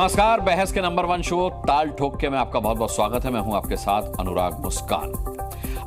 नमस्कार, बहस के नंबर 1 शो ताल ठोक के में आपका बहुत बहुत स्वागत है। मैं हूं आपके साथ अनुराग मुस्कान।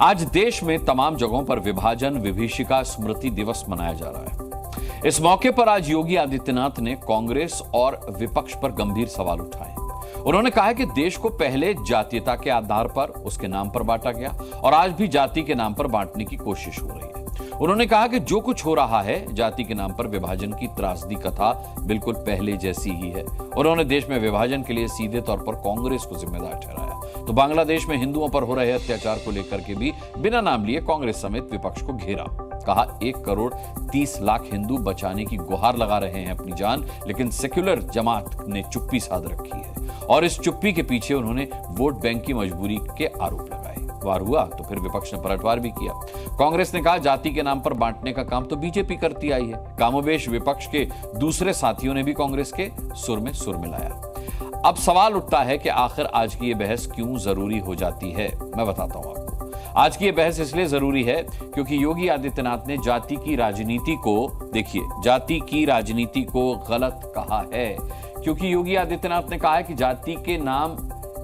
आज देश में तमाम जगहों पर विभाजन विभीषिका स्मृति दिवस मनाया जा रहा है। इस मौके पर आज योगी आदित्यनाथ ने कांग्रेस और विपक्ष पर गंभीर सवाल उठाए। उन्होंने कहा कि देश को पहले जातीयता के आधार पर उसके नाम पर बांटा गया और आज भी जाति के नाम पर बांटने की कोशिश हो रही है। उन्होंने कहा कि जो कुछ हो रहा है जाति के नाम पर विभाजन की त्रासदी कथा बिल्कुल पहले जैसी ही है। उन्होंने देश में विभाजन के लिए सीधे तौर पर कांग्रेस को जिम्मेदार ठहराया तो बांग्लादेश में हिंदुओं पर हो रहे अत्याचार को लेकर के भी बिना नाम लिए कांग्रेस समेत विपक्ष को घेरा। कहा 1 करोड़ 30 लाख हिंदू बचाने की गुहार लगा रहे हैं अपनी जान, लेकिन सेक्युलर जमात ने चुप्पी साध रखी है और इस चुप्पी के पीछे उन्होंने वोट बैंक की मजबूरी के आरोप लगाए। वार हुआ तो फिर विपक्ष ने पलटवार भी किया। कांग्रेस ने कहा जाति के नाम पर बांटने का काम तो बीजेपी करती आई है। कामोबेश विपक्ष के दूसरे साथियों ने भी कांग्रेस के सुर में सुर मिलाया। अब सवाल उठता है कि आखिर आज की ये बहस क्यों जरूरी हो जाती है। मैं बताता हूं आपको। आज की ये बहस इसलिए जरूरी है क्योंकि योगी आदित्यनाथ ने जाति की राजनीति को, देखिए, जाति की राजनीति को गलत कहा है। क्योंकि योगी आदित्यनाथ ने कहा है कि जाति के नाम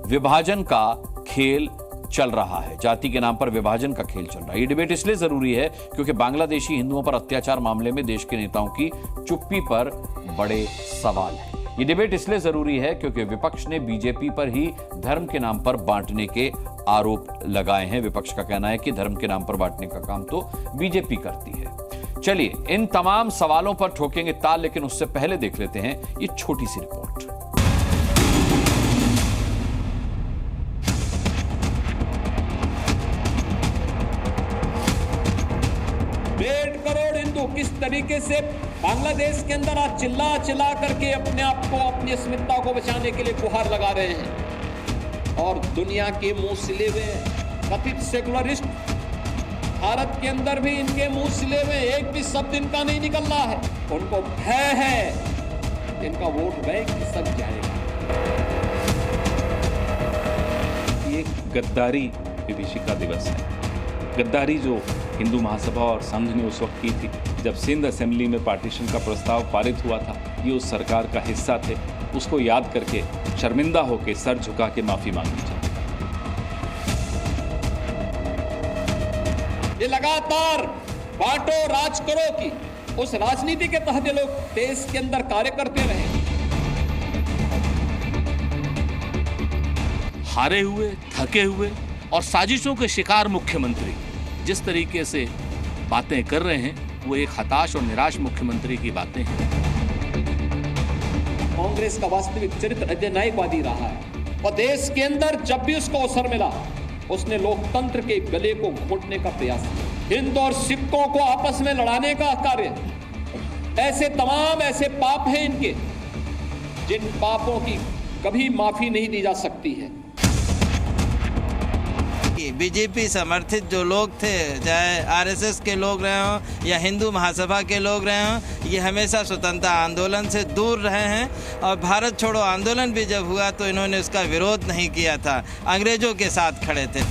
विभाजन का खेल चल रहा है, जाति के नाम पर विभाजन का खेल चल रहा है। ये डिबेट इसलिए जरूरी है क्योंकि बांग्लादेशी हिंदुओं पर अत्याचार मामले में देश के नेताओं की चुप्पी पर बड़े सवाल हैं। ये डिबेट इसलिए जरूरी है क्योंकि विपक्ष ने बीजेपी पर ही धर्म के नाम पर बांटने के आरोप लगाए हैं। विपक्ष का कहना है कि धर्म के नाम पर बांटने का काम तो बीजेपी करती है। चलिए इन तमाम सवालों पर ठोकेंगे ताल, लेकिन उससे पहले देख लेते हैं ये छोटी सी रिपोर्ट। 1.5 करोड़ हिंदू किस तरीके से बांग्लादेश के अंदर आज चिल्ला चिल्ला करके अपने आप को, अपनी अस्मिता को बचाने के लिए गुहार लगा रहे हैं। और दुनिया के मुंह सिले हुए कथित सेकुलरिस्ट भारत के अंदर भी इनके मुंह सिले हुए एक भी शब्द इनका नहीं निकल रहा है। उनको भय है इनका वोट बैंक सक जाएगा। ये गद्दारी विभीषिका दिवस है। गद्दारी जो हिंदू महासभा और संघ ने उस वक्त की थी जब सिंध असेंबली में पार्टीशन का प्रस्ताव पारित हुआ था, ये उस सरकार का हिस्सा थे। उसको याद करके शर्मिंदा होकर सर झुका के माफी मांगनी चाहिए। ये लगातार बांटो राज करो की उस राजनीति के तहत ये लोग देश के अंदर कार्य करते रहे। हारे हुए, थके हुए और साजिशों के शिकार मुख्यमंत्री जिस तरीके से बातें कर रहे हैं वो एक हताश और निराश मुख्यमंत्री की बातें हैं। कांग्रेस का वास्तविक चरित्र अधिनायकवादी रहा है और देश के अंदर जब भी उसको अवसर मिला उसने लोकतंत्र के गले को घोंटने का प्रयास किया। हिंदू और सिखों को आपस में लड़ाने का कार्य, ऐसे पाप हैं इनके जिन पापों की कभी माफी नहीं दी जा सकती है। बीजेपी समर्थित जो लोग थे, चाहे आरएसएस के लोग रहे हों या हिंदू महासभा के लोग रहे हों, ये हमेशा स्वतंत्रता आंदोलन से दूर रहे हैं। और भारत छोड़ो आंदोलन भी जब हुआ तो इन्होंने उसका विरोध नहीं किया था, अंग्रेजों के साथ खड़े थे।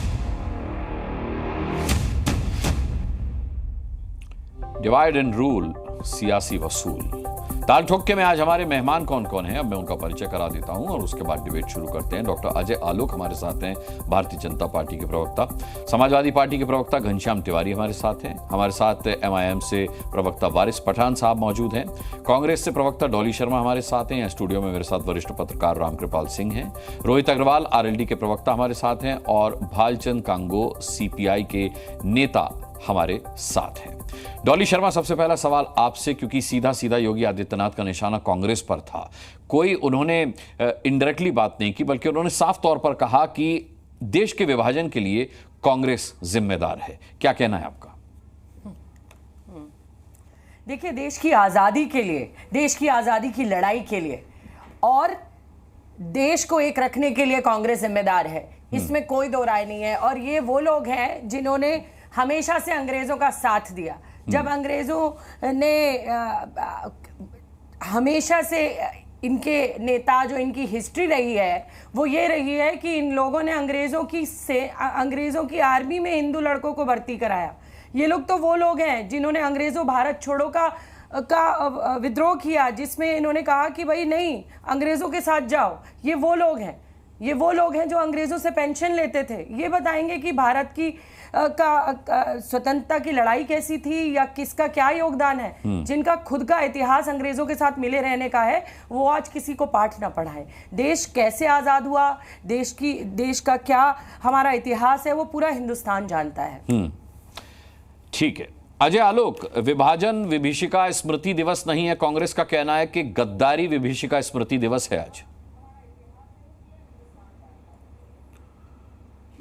डिवाइड एंड रूल, सियासी वसूल। ताल ठोके में आज हमारे मेहमान कौन कौन हैं, अब मैं उनका परिचय करा देता हूं और उसके बाद डिबेट शुरू करते हैं। डॉक्टर अजय आलोक हमारे साथ हैं, भारतीय जनता पार्टी के प्रवक्ता। समाजवादी पार्टी के प्रवक्ता घनश्याम तिवारी हमारे साथ हैं। हमारे साथ एमआईएम से प्रवक्ता वारिस पठान साहब मौजूद हैं। कांग्रेस से प्रवक्ता डॉली शर्मा हमारे साथ हैं। स्टूडियो में मेरे साथ वरिष्ठ पत्रकार रामकृपाल सिंह हैं। रोहित अग्रवाल आरएलडी के प्रवक्ता हमारे साथ हैं और भालचंद कांगो सीपीआई के नेता हमारे साथ हैं। डॉली शर्मा, सबसे पहला सवाल आपसे, क्योंकि सीधा सीधा योगी आदित्यनाथ का निशाना कांग्रेस पर था। कोई उन्होंने इनडायरेक्टली बात नहीं की, बल्कि उन्होंने साफ तौर पर कहा कि देश के विभाजन के लिए कांग्रेस जिम्मेदार है। क्या कहना है आपका? देखिए, देश की आज़ादी के लिए, देश की आज़ादी की लड़ाई के लिए और देश को एक रखने के लिए कांग्रेस जिम्मेदार है, इसमें कोई दो राय नहीं है। और ये वो लोग हैं जिन्होंने हमेशा से अंग्रेजों का साथ दिया। जब अंग्रेजों ने हमेशा से इनके नेता, जो इनकी हिस्ट्री रही है वो ये रही है कि इन लोगों ने अंग्रेजों की आर्मी में हिंदू लड़कों को भर्ती कराया। ये लोग तो वो लोग हैं जिन्होंने अंग्रेजों भारत छोड़ो का का विद्रोह किया, जिसमें इन्होंने कहा कि भाई नहीं, अंग्रेजों के साथ जाओ। ये वो लोग हैं जो अंग्रेजों से पेंशन लेते थे। ये बताएंगे कि भारत की स्वतंत्रता की लड़ाई कैसी थी या किसका क्या योगदान है। जिनका खुद का इतिहास अंग्रेजों के साथ मिले रहने का है, वो आज किसी को पाठ ना पढ़ाए। देश कैसे आजाद हुआ, देश का क्या हमारा इतिहास है, वो पूरा हिंदुस्तान जानता है। ठीक है। अजय आलोक, विभाजन विभीषिका स्मृति दिवस नहीं है, कांग्रेस का कहना है कि गद्दारी विभीषिका स्मृति दिवस है आज।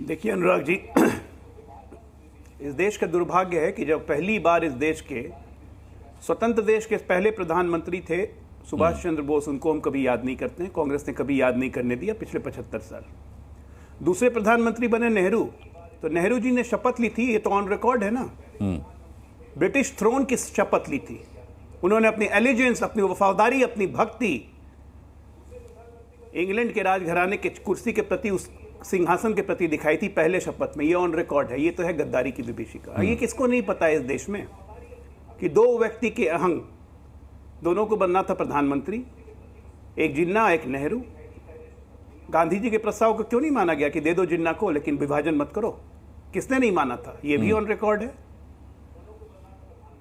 देखिए अनुराग जी, इस देश का दुर्भाग्य है कि जब पहली बार इस देश के स्वतंत्र देश के पहले प्रधानमंत्री थे सुभाष चंद्र बोस, उनको हम कभी याद नहीं करते हैं, कांग्रेस ने कभी याद नहीं करने दिया पिछले 75 साल। दूसरे प्रधानमंत्री बने नेहरू, तो नेहरू जी ने शपथ ली थी, ये तो ऑन रिकॉर्ड है ना, ब्रिटिश थ्रोन की शपथ ली थी। उन्होंने अपनी एलिजेंस, अपनी वफादारी, अपनी भक्ति इंग्लैंड के राजघराने के कुर्सी के प्रति, उस सिंहासन के प्रति दिखाई थी पहले शपथ में। ये ऑन रिकॉर्ड है। ये तो है गद्दारी की विभीषिका। ये किसको नहीं पता है इस देश में कि दो व्यक्ति के अहंग, दोनों को बनना था प्रधानमंत्री, एक जिन्ना एक नेहरू। गांधी जी के प्रस्ताव को क्यों नहीं माना गया कि दे दो जिन्ना को लेकिन विभाजन मत करो? किसने नहीं माना था? ये भी ऑन रिकॉर्ड है।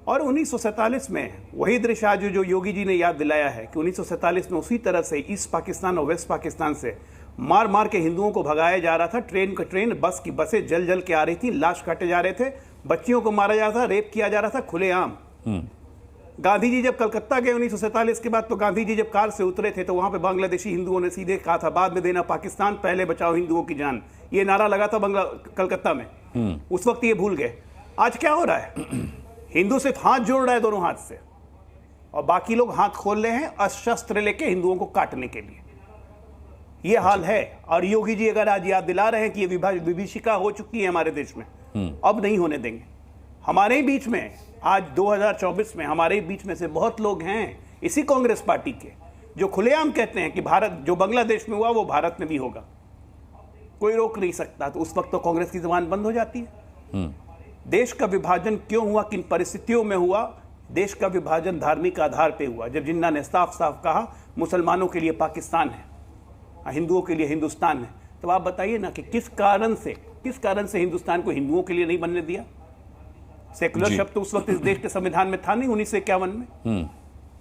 और 1947 में वही दृश्य आज जो योगी जी ने याद दिलाया है कि 1947 में उसी तरह से ईस्ट पाकिस्तान और वेस्ट पाकिस्तान से मार मार के हिंदुओं को भगाया जा रहा था। ट्रेन का ट्रेन, बस की बसें जल जल के आ रही थी, लाश काटे जा रहे थे, बच्चियों को मारा जा रहा था, रेप किया जा रहा था खुलेआम। गांधी जी जब कलकत्ता गए 1947 के बाद, तो गांधी जी जब कार से उतरे थे तो वहां पे बांग्लादेशी हिंदुओं ने सीधे कहा था, बाद में देना पाकिस्तान, पहले बचाओ हिंदुओं की जान। ये नारा लगा था कलकत्ता में। उस वक्त ये भूल गए। आज क्या हो रहा है? हिंदू सिर्फ हाथ जोड़ रहा है दोनों हाथ से, और बाकी लोग हाथ खोल रहे हैं अस्त्र लेके हिंदुओं को काटने के लिए। ये हाल है। और योगी जी अगर आज याद दिला रहे हैं कि ये विभीषिका हो चुकी है हमारे देश में, अब नहीं होने देंगे। हमारे ही बीच में आज 2024 में हमारे ही बीच में से बहुत लोग हैं इसी कांग्रेस पार्टी के जो खुलेआम कहते हैं कि भारत, जो बांग्लादेश में हुआ वो भारत में भी होगा, कोई रोक नहीं सकता। तो उस वक्त तो कांग्रेस की जुबान बंद हो जाती है। देश का विभाजन क्यों हुआ, किन परिस्थितियों में हुआ? देश का विभाजन धार्मिक आधार पर हुआ। जब जिन्ना ने साफ साफ कहा मुसलमानों के लिए पाकिस्तान है, हिंदुओं के लिए हिंदुस्तान है, तो आप बताइए ना कि किस कारण से हिंदुस्तान को हिंदुओं के लिए नहीं बनने दिया? सेकुलर शब्द तो उस वक्त इस देश के संविधान में था नहीं 1951 में।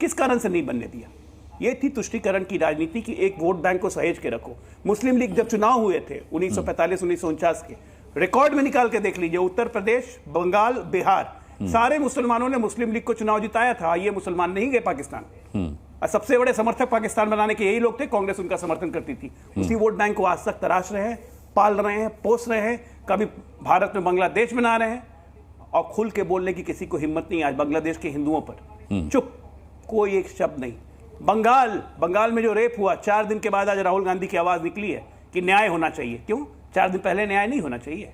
किस कारण से नहीं बनने दिया? ये थी तुष्टीकरण की राजनीति की, एक वोट बैंक को सहेज के रखो। मुस्लिम लीग जब चुनाव हुए थे 1945-1949 के, रिकॉर्ड में निकाल के देख लीजिए, उत्तर प्रदेश, बंगाल, बिहार, सारे मुसलमानों ने मुस्लिम लीग को चुनाव जिताया था। ये मुसलमान नहीं गए पाकिस्तान। सबसे बड़े समर्थक पाकिस्तान बनाने के यही लोग थे, कांग्रेस उनका समर्थन करती थी। उसी वोट बैंक को आज तक तराश रहे हैं, पाल रहे हैं, पोस रहे हैं। कभी भारत में बांग्लादेश बना रहे हैं, और खुल के बोलने की किसी को हिम्मत नहीं आज बांग्लादेश के हिंदुओं पर। चुप, कोई एक शब्द नहीं। बंगाल में जो रेप हुआ, 4 दिन के बाद आज राहुल गांधी की आवाज निकली है कि न्याय होना चाहिए। क्यों? 4 दिन पहले न्याय नहीं होना चाहिए?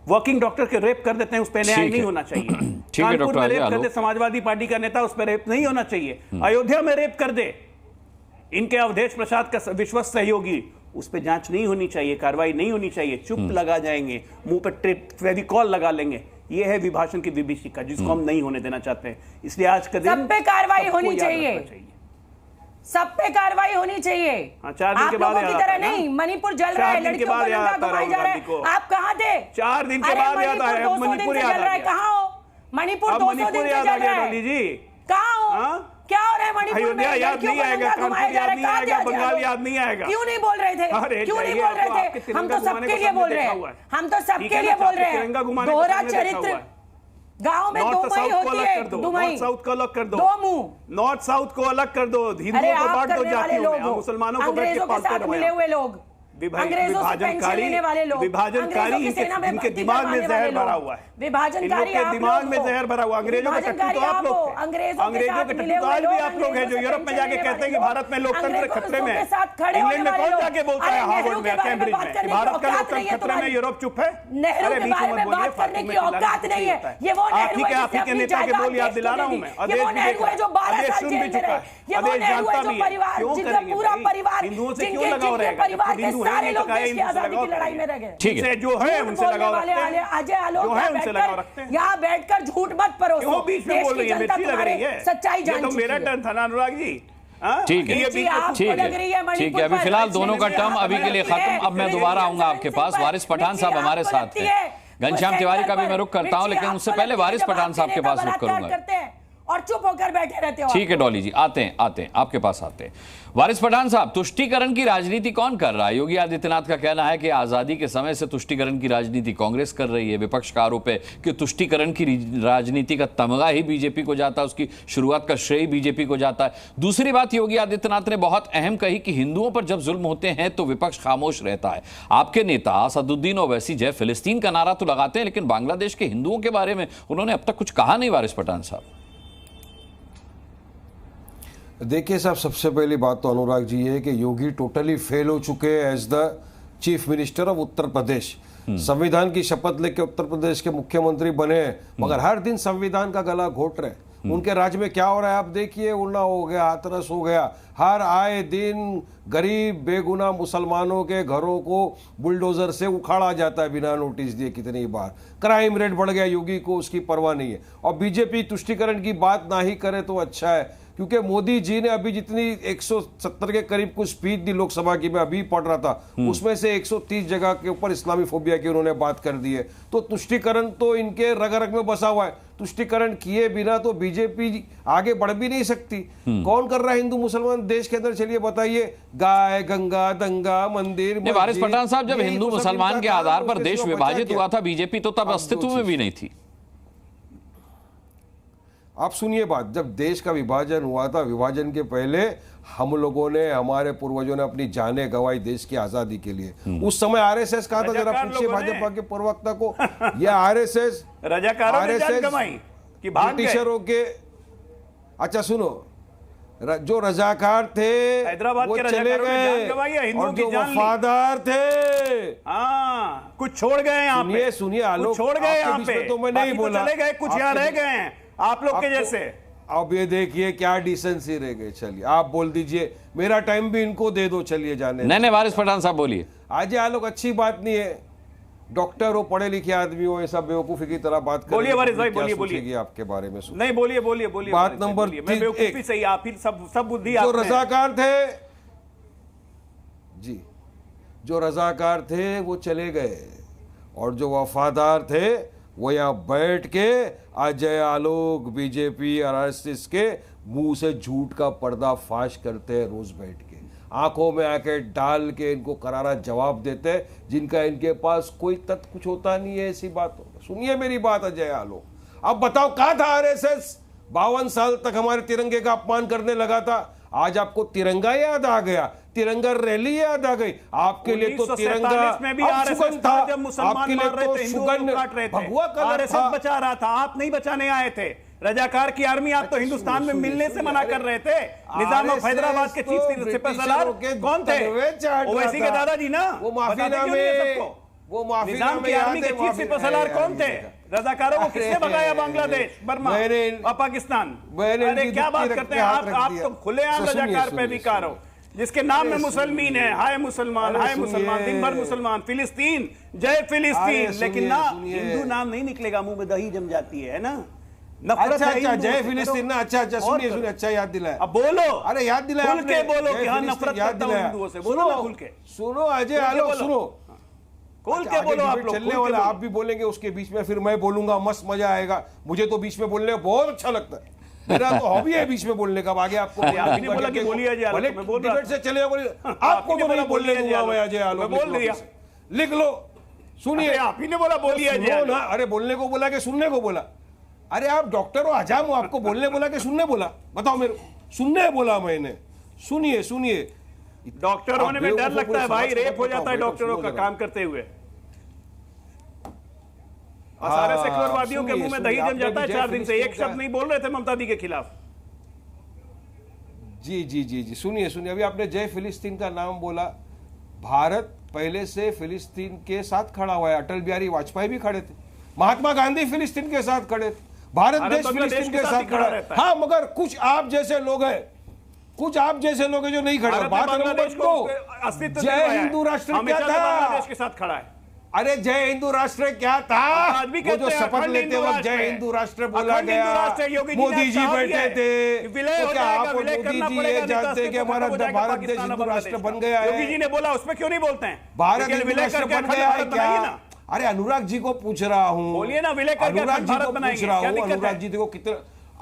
वर्किंग डॉक्टर के रेप कर देते हैं, उस पर न्याय नहीं होना चाहिए। कानपुर में रेप कर दे समाजवादी पार्टी का नेता, उस पर रेप नहीं होना चाहिए। अयोध्या में रेप कर दे इनके अवधेश प्रसाद का विश्वस्त सहयोगी, उस पर जांच नहीं होनी चाहिए, कार्रवाई नहीं होनी चाहिए। चुप लगा जाएंगे, मुंह पर फेविकॉल लगा लेंगे। ये है विभाजन की विभीषिका जिसको हम नहीं होने देना चाहते हैं। इसलिए आज का दिन सब पे कार्रवाई होनी चाहिए, सब पे कार्रवाई होनी चाहिए। 4 दिन के बाद की तरह नहीं, मणिपुर जल रहा है, लड़कियों को नंगा घुमाया जा रहा है। आप कहाँ थे? 4 दिन के बाद याद आया, मणिपुर याद आ गया। कहाँ हो? मणिपुर 200 दिन से जल रहा है, कहाँ हो? क्या हो रहा है मणिपुर में? याद नहीं आएगा, कानपुर याद नहीं आएगा, बंगाल याद नहीं आएगा। क्यों नहीं बोल रहे थे? क्यों नहीं बोल रहे थे? हम तो सबके लिए बोल रहे हैं, हम तो सबके लिए बोल रहे हैं। दोहरा चरित्र गांव में दो मई होती है, नॉर्थ साउथ को अलग कर दो, दो मुंह, नॉर्थ साउथ को अलग कर दो, हिंदुओं को बांट दो जातियों में, मुसलमानों को बैठ के पालते रहो। मिले हुए लोग, विभाजनकारी इनके दिमाग में जहर भरा हुआ है, विभाजनकारी दिमाग में जहर भरा हुआ। अंग्रेजों के टट्टू तो आप लोग थे, अंग्रेजों के टट्टू आज भी आप लोग हैं जो यूरोप में जाके कहते हैं कि भारत में लोकतंत्र खतरे में है। इंग्लैंड में कौन जाके बोलता है, हार्वर्ड में, कैम्ब्रिज में, कि भारत का लोकतंत्र खतरे में, यूरोप चुप है? अरे बीच में बात करने की औकात नहीं है। ये वो आप ही के नेता के बोल याद दिला रहा हूं मैं। अदेश सुन भी चुका है, ये वो नेहरू है जो परिवार, जिनका पूरा परिवार, हिंदुओं से क्यों लगाव रहेगा? हिंदू है सारे नहीं लोग टकाया, देश की इनसे आजादी लगाओ की लड़ाई में रहे। ठीक है, उनसे जो है उनसे लगाओ रखते हैं, अजय आलोक जो है उनसे लगाओ रखते हैं। यहाँ बैठकर झूठ मत परोसो। क्यों बीच में बोल रही है? मिर्ची लग रही है, सच्चाई ये जान तो चुकी मेरा है। टर्न था ना अनुराग जी। ठीक है, ठीक है, ठीक है। अभी फिलहाल दोनों का टर्म अभी के लिए खत्म। अब मैं दोबारा आऊंगा आपके पास। वारिस पठान साहब हमारे साथ हैं। घनश्याम तिवारी का भी मैं रुख करता हूं, लेकिन उससे पहले वारिस पठान साहब के पास रुख करूंगा। और चुप होकर बैठे रहते हो। ठीक है डॉली जी, आते हैं आपके पास आते हैं। वारिस पठान साहब, तुष्टीकरण की राजनीति कौन कर रहा है? योगी आदित्यनाथ का कहना है कि आजादी के समय से तुष्टीकरण की राजनीति कांग्रेस कर रही है। विपक्ष का आरोप है कि तुष्टीकरण की राजनीति का तमगा ही बीजेपी को जाता है, उसकी शुरुआत का श्रेय बीजेपी को जाता है। दूसरी बात योगी आदित्यनाथ ने बहुत अहम कही कि हिंदुओं पर जब जुल्म होते हैं तो विपक्ष खामोश रहता है। आपके नेता असदुद्दीन ओवैसी जय फिलिस्तीन का नारा तो लगाते हैं, लेकिन बांग्लादेश के हिंदुओं के बारे में उन्होंने अब तक कुछ कहा नहीं। वारिस पठान साहब देखिए साहब, सबसे पहली बात तो अनुराग जी है कि योगी टोटली फेल हो चुके हैं as the chief minister of Uttar Pradesh. संविधान की शपथ लेके उत्तर प्रदेश के मुख्यमंत्री बने हैं, मगर हर दिन संविधान का गला घोट रहे। उनके राज्य में क्या हो रहा है आप देखिए, उन्ना हो गया, हाथरस हो गया। हर आए दिन गरीब बेगुनाह मुसलमानों के घरों को बुलडोजर से उखाड़ा जाता है बिना नोटिस दिए। कितनी बार क्राइम रेट बढ़ गया, योगी को उसकी परवाह नहीं है। और बीजेपी तुष्टीकरण की बात ना ही करे तो अच्छा है, क्योंकि मोदी जी ने अभी जितनी 170 के करीब कुछ स्पीच दी लोकसभा की, मैं अभी पढ़ रहा था, उसमें से 130 जगह के ऊपर इस्लामी फोबिया की उन्होंने बात कर दी है। तो तुष्टीकरण तो इनके रग रग में बसा हुआ है। तुष्टीकरण किए बिना तो बीजेपी आगे बढ़ भी नहीं सकती। कौन कर रहा है हिंदू मुसलमान देश के अंदर? चलिए बताइए। गाय गंगा दंगा मंदिर। वारिस पठान साहब, जब हिंदू मुसलमान के आधार पर देश विभाजित हुआ था, बीजेपी तो तब अस्तित्व में भी नहीं थी। आप सुनिए बात, जब देश का विभाजन हुआ था, विभाजन के पहले हम लोगों ने, हमारे पूर्वजों ने अपनी जानें गंवाई देश की आजादी के लिए। उस समय आरएसएस कहा था, जरा पूछिए भाजपा के प्रवक्ता को, यह आरएसएस ब्रिटिशरों के, अच्छा सुनो, जो रजाकार थे हैदराबाद वो के चले गए, और जो वफादार थे कुछ छोड़ गए यहाँ पे। सुनिए आलोक, छोड़ गए यहाँ पे, तो मैं नहीं बोला, चले गए, कुछ यहाँ रह गए हैं आप लोग के जैसे। अब ये देखिए क्या डिसेंसी रह गई। चलिए आप बोल दीजिए, मेरा टाइम भी इनको दे दो, चलिए जाने। नहीं वारिस पठान साहब बोलिए। आज आलोक अच्छी बात नहीं है, डॉक्टर हो, पढ़े लिखे आदमी हो, ऐसा बेवकूफी की तरह बात कर। बोलिए वारिस भाई, बोलिए आपके बारे में। नहीं बोलिए बात नंबर 3, सही, आप ही सब बुद्धि जो रजाकार थे जी, जो रजाकार थे वो चले गए, और जो वफादार थे वो यहाँ बैठ के अजय आलोक बीजेपी और आरएसएस के मुंह से झूठ का पर्दाफाश करते हैं, रोज बैठ के आंखों में आके डाल के इनको करारा जवाब देते हैं, जिनका इनके पास कोई तथ्य कुछ होता नहीं है। ऐसी बात हो। सुनिए मेरी बात अजय आलोक, अब बताओ कहाँ था आरएसएस? 52 साल तक हमारे तिरंगे का अपमान करने लगा था। आज आपको तिरंगा याद आ गया, तिरंगा रैली याद आ गई। आपके लिए तो तिरंगा में भी आरएसएस था, जब मुसलमान मार रहे थे, हिंदुओं को काट रहे थे, भगवा कलर आरएसएस बचा रहा था। आप नहीं बचाने आए थे। रजाकार की आर्मी आप तो हिंदुस्तान में मिलने से मना कर रहे थे। निजाम ऑफ हैदराबाद के चीफ सिपहसालार कौन थे? ओवैसी के दादाजी ना। वो माफीनामे, वो निजाम की आर्मी के चीफ सिपहसालार कौन थे? रजाकारों को किसने भगाया? बांग्लादेश, बर्मा और पाकिस्तान। अरे क्या बात करते हैं आप तो खुलेआम रजाकार पैवीकार हो, जिसके नाम में मुसलमान है। हाय मुसलमान, हाय मुसलमान, दिन भर मुसलमान, फिलिस्तीन, जय फिलिस्तीन, लेकिन ना हिंदू नाम नहीं निकलेगा, मुंह में दही जम जाती है ना। अच्छा जय फिलिस्तीन ना। अच्छा सुनिए, अच्छा याद दिलाया। अब बोलो, अरे याद दिलाया, खुल के बोलो कि हाँ नफरत करता हूं हिंदुओं से। बोलो ना खुल के। सुनो अजय आलोक, सुनो खोल के बोलो। आप लोग चलने वाला, आप भी बोलेंगे उसके बीच में, फिर मैं बोलूंगा, मस्त मजा आएगा। मुझे तो बीच में बोलने में बहुत अच्छा लगता है, मेरा तो हॉबी है बीच में बोलने का। आगे आपको आपने बोला कि बोलिए अजय आलोक, मैं बोल रहा डिबेट से चले, बोलिए। आपको तो नहीं बोलने दूंगा मैं अजय आलोक, बोल दिया, लिख लो। सुनिए, आप ही ने बोला बोलिए अजय। अरे बोलने को बोला कि सुनने को बोला? अरे आप डॉक्टर हो, हजाम हो, आपको बोलने बोला कि सुनने बोला? बताओ मेरे को। सुनने बोला मैंने। सुनिए डॉक्टर होने में डर लगता है भाई, रेप हो जाता है डॉक्टरों का काम करते हुए। सारे सेक्युलरवादियों के मुंह में दही जम जाता है 4 दिन से। एक शब्द नहीं बोल रहे थे ममता दी के खिलाफ। जी सुनिए, अभी आपने जय फिलिस्तीन का नाम बोला। भारत पहले से फिलिस्तीन के साथ खड़ा हुआ है। अटल बिहारी वाजपेयी भी खड़े थे, महात्मा गांधी फिलिस्तीन के साथ खड़े थे, भारत देश फिलिस्तीन के साथ खड़ा है। हाँ, मगर कुछ आप जैसे लोग हैं कुछ आप जैसे लोग हैं जो नहीं खड़े। भारत ने बात नंबर बांग्लादेश को 2, अस्तित्व जय दिलवाया है। हिंदू राष्ट्र क्या हमेशा से था? बांग्लादेश के साथ खड़ा है। अरे जय हिंदू राष्ट्र क्या था? आज भी वो कहते जो हैं शपथ अखंड लेते हिंदू वक्त राष्ट्र जय है। हिंदू राष्ट्र बोला अखंड हिंदू गया, राष्ट्र है। योगी जी ने मोदी जी कहा भी बैठे है थे, कि विलय तो हो क्या जाएगा, आप और विलय मोदी करना जी पड़ेगा, ये नहीं तो जानते हैं कि अस्तित्व हमारा खत्म हो जाएगा भारत देश पाकिस्तान हिंदू और राष्ट्र बांग्लादेश बन का। गया योगी जी है? ने बोला, उसमें क्यों नहीं बोलते हैं? भारत लेकिन हिंदू विलय राष्ट्र करके बन अखंड गया है भारत क्या? बनाइए ना। अरे अनुराग जी को पूछ रहा हूँ, बोलिए ना, विलय करके अनुराग अखंड जी भारत को बनाएंगे, पूछ रहा क्या हूँ, दिक्कत है? अनुराग जी देखो कितना,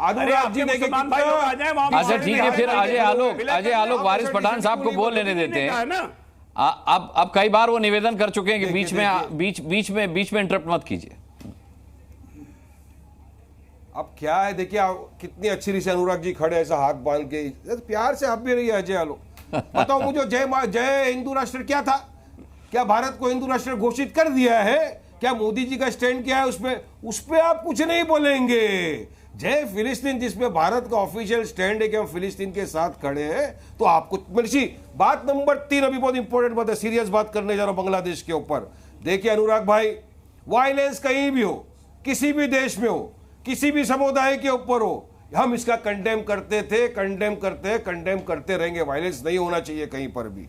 अरे अनुराग आपके जी देखिए मुसलमान भाई लोग आ जाएं, वहां भी अच्छा ठीक है, फिर अजय आलोक, विलय अजय करके आलोक आप वारिस ऐसा पठान साहब को किसी बोल लेने देते कहा है हैं। ना। अब कई बार वो निवेदन कर चुके हैं कि देखिए, बीच में इंटरप्ट मत कीजिए। अब क्या है, देखिए कितनी अच्छी रीति से अनुराग जी खड़े ऐसा हाथ बांध के, प्यार से आप भी रहिए अजय आलोक। बताओ मुझे, जय हिंदू राष्ट्र क्या था? क्या भारत को हिंदू राष्ट्र घोषित कर दिया है? क्या मोदी जी का स्टैंड क्या है उस पे आप कुछ नहीं बोलेंगे। जय फिलिस्तीन जिसमें भारत का ऑफिशियल स्टैंड है कि हम फिलिस्तीन के साथ खड़े हैं, तो आपको मर्सी। बात नंबर 3, अभी बहुत इंपॉर्टेंट बात है, सीरियस बात करने जा रहा हूं बांग्लादेश के ऊपर। देखिए अनुराग भाई, वायलेंस कहीं भी हो, किसी भी देश में हो, किसी भी समुदाय के ऊपर हो, हम इसका कंडेम करते थे, कंडेम करते रहेंगे। वायलेंस नहीं होना चाहिए कहीं पर भी।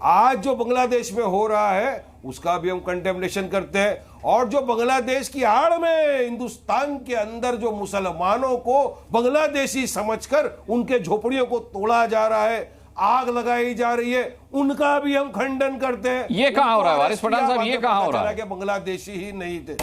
आज जो बांग्लादेश में हो रहा है उसका भी हम कंडेमनेशन करते हैं, और जो बांग्लादेश की आड़ में हिंदुस्तान के अंदर जो मुसलमानों को बांग्लादेशी समझकर उनके झोपड़ियों को तोड़ा जा रहा है, आग लगाई जा रही है, उनका भी हम खंडन करते हैं। ये कहां हो रहा है वारिस पठान साहब, ये कहां हो रहा है? बांग्लादेशी ही नहीं थे।